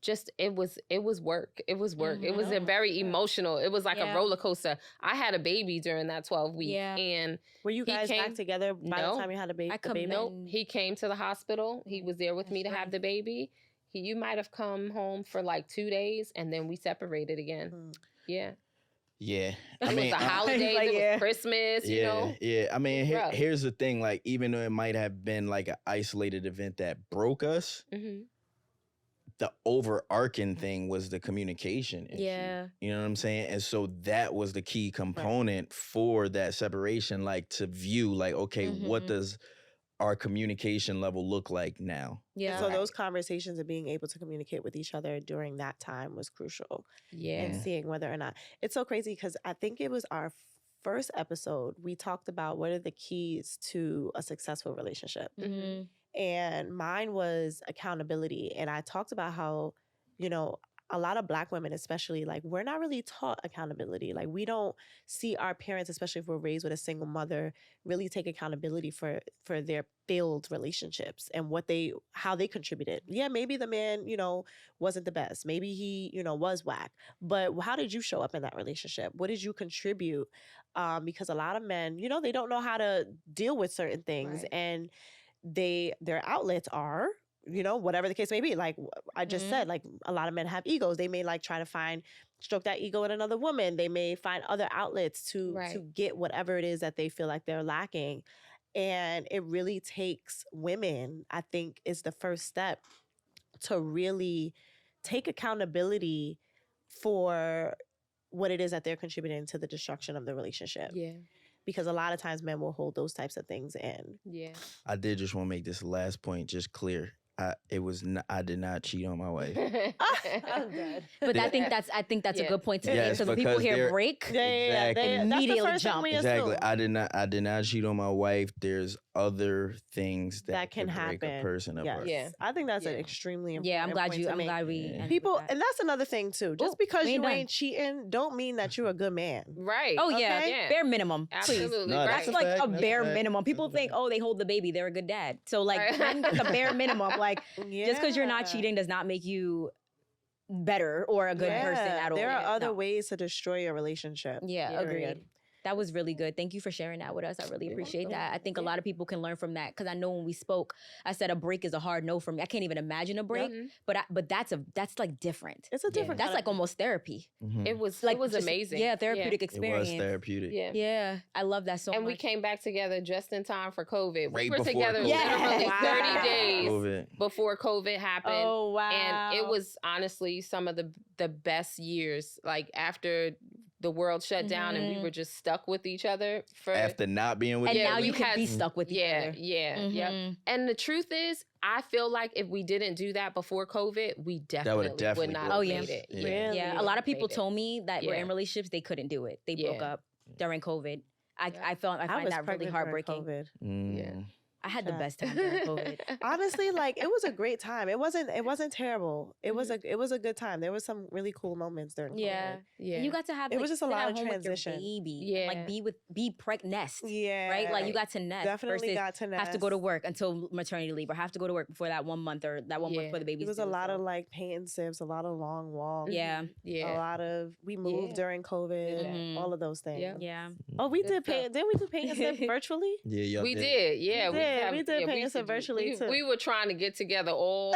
just it was work. It was work. It was a very emotional. It was like a roller coaster. I had a baby during that 12 week, and were you guys back together by the time you had the baby? Nope. He came to the hospital. He was there with me to have the baby. You might have come home for like 2 days, and then we separated again. Yeah. Yeah. It was a holiday. Like, it was Christmas. You know. Yeah. I mean, here's the thing. Like, even though it might have been like an isolated event that broke us. The overarching thing was the communication issue. Yeah. You know what I'm saying? And so that was the key component for that separation, like to view, like, okay, what does our communication level look like now? Yeah. And so those conversations of being able to communicate with each other during that time was crucial. Yeah. And seeing whether or not. It's so crazy because I think it was our first episode, we talked about what are the keys to a successful relationship. And mine was accountability. And I talked about how, you know, a lot of Black women, especially, like, we're not really taught accountability. Like, we don't see our parents, especially if we're raised with a single mother, really take accountability for their failed relationships and how they contributed. Yeah, maybe the man, you know, wasn't the best. Maybe he, you know, was whack. But how did you show up in that relationship? What did you contribute? Because a lot of men, you know, they don't know how to deal with certain things. And their outlets are, you know, whatever the case may be. Like I just said, like a lot of men have egos. They may like try to stroke that ego in another woman. They may find other outlets to get whatever it is that they feel like they're lacking. And it really takes women, I think, is the first step to really take accountability for what it is that they're contributing to the destruction of the relationship. Yeah. Because a lot of times men will hold those types of things in. Yeah. I did just want to make this last point just clear. I did not cheat on my wife. I'm dead. But I think that's a good point to make. So the people here break. Exactly. Immediately jump. Exactly. I did not cheat on my wife. There's other things that can break a person apart. Yeah. I think that's an extremely important I'm glad we people, and that's another thing too. Just because you ain't cheating don't mean that you're a good man. Right. Oh yeah. Bare minimum. Absolutely. Please. That's like a bare minimum. People think, oh, they hold the baby, they're a good dad. So like that's a bare minimum. Like just because you're not cheating does not make you better or a good person at all. There are other ways to destroy your relationship. Yeah, agreed. That was really good. Thank you for sharing that with us. I really appreciate that. I think a lot of people can learn from that because I know when we spoke, I said a break is a hard no for me. I can't even imagine a break, but that's like different. It's a different. That's like almost therapy. It was like amazing. Yeah, therapeutic experience. It was therapeutic. Yeah. I love that so much. And we came back together just in time for COVID. Right, we were together literally 30 days before COVID happened. Oh wow! And it was honestly some of the best years. Like after the world shut down and we were just stuck with each other after not being with each other. And now you can be stuck with each other. Yeah. And the truth is, I feel like if we didn't do that before COVID, we definitely would not have made it. Yeah. A lot of people told me that were in relationships, they couldn't do it. They broke up during COVID. I find that really heartbreaking. Yeah. I had the best time during COVID. Honestly, like it was a great time. It wasn't terrible. It was a good time. There was some really cool moments during COVID. Yeah. And you got to have it was just a lot of transition. Baby. Yeah. Like be nest. Yeah. Right? Like you got to nest. Definitely got to nest. Have to go to work until maternity leave or have to go to work before that 1 month or that 1 month before the baby's It was a lot of like painting sips, a lot of long walks. Yeah. A lot of we moved during COVID. All of those things. Yeah. Oh, we did paint. Didn't we do paint and sip virtually? Yeah, we did. Yeah. We did paint and sip virtually too. We were trying to get together all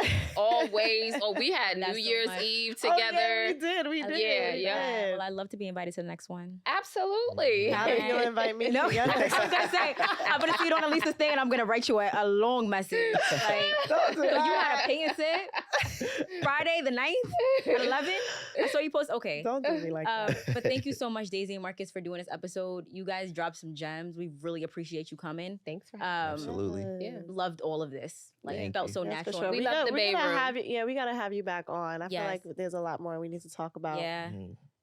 ways. Oh, we had New Year's Eve together. We did. Yeah. Well, I'd love to be invited to the next one. Absolutely. How do you invite me? No, I'm gonna say I'm gonna see it on Elisa's thing, and I'm gonna write you a long message. Like, so you had a paint and sit Friday the 9th at 11. I saw you post. Okay, don't do me like that. But thank you so much, Daisy and Marcus, for doing this episode. You guys dropped some gems. We really appreciate you coming. Thanks for having Absolutely. Yeah. Loved all of this. Like it felt so natural. Sure. We love the Bay Room. We gotta have you back on. I feel like there's a lot more we need to talk about. Yeah.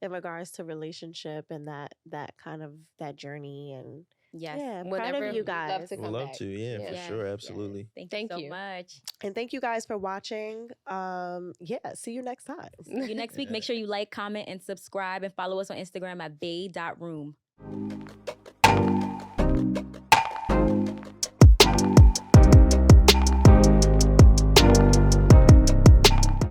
In regards to relationship and that kind of that journey and Yes. Yeah, Whenever proud of you guys. love to come We'd love back. to, for sure, absolutely. Thank you so much. And thank you guys for watching. See you next time. See you next week. Make sure you like, comment, and subscribe, and follow us on Instagram at bay.room.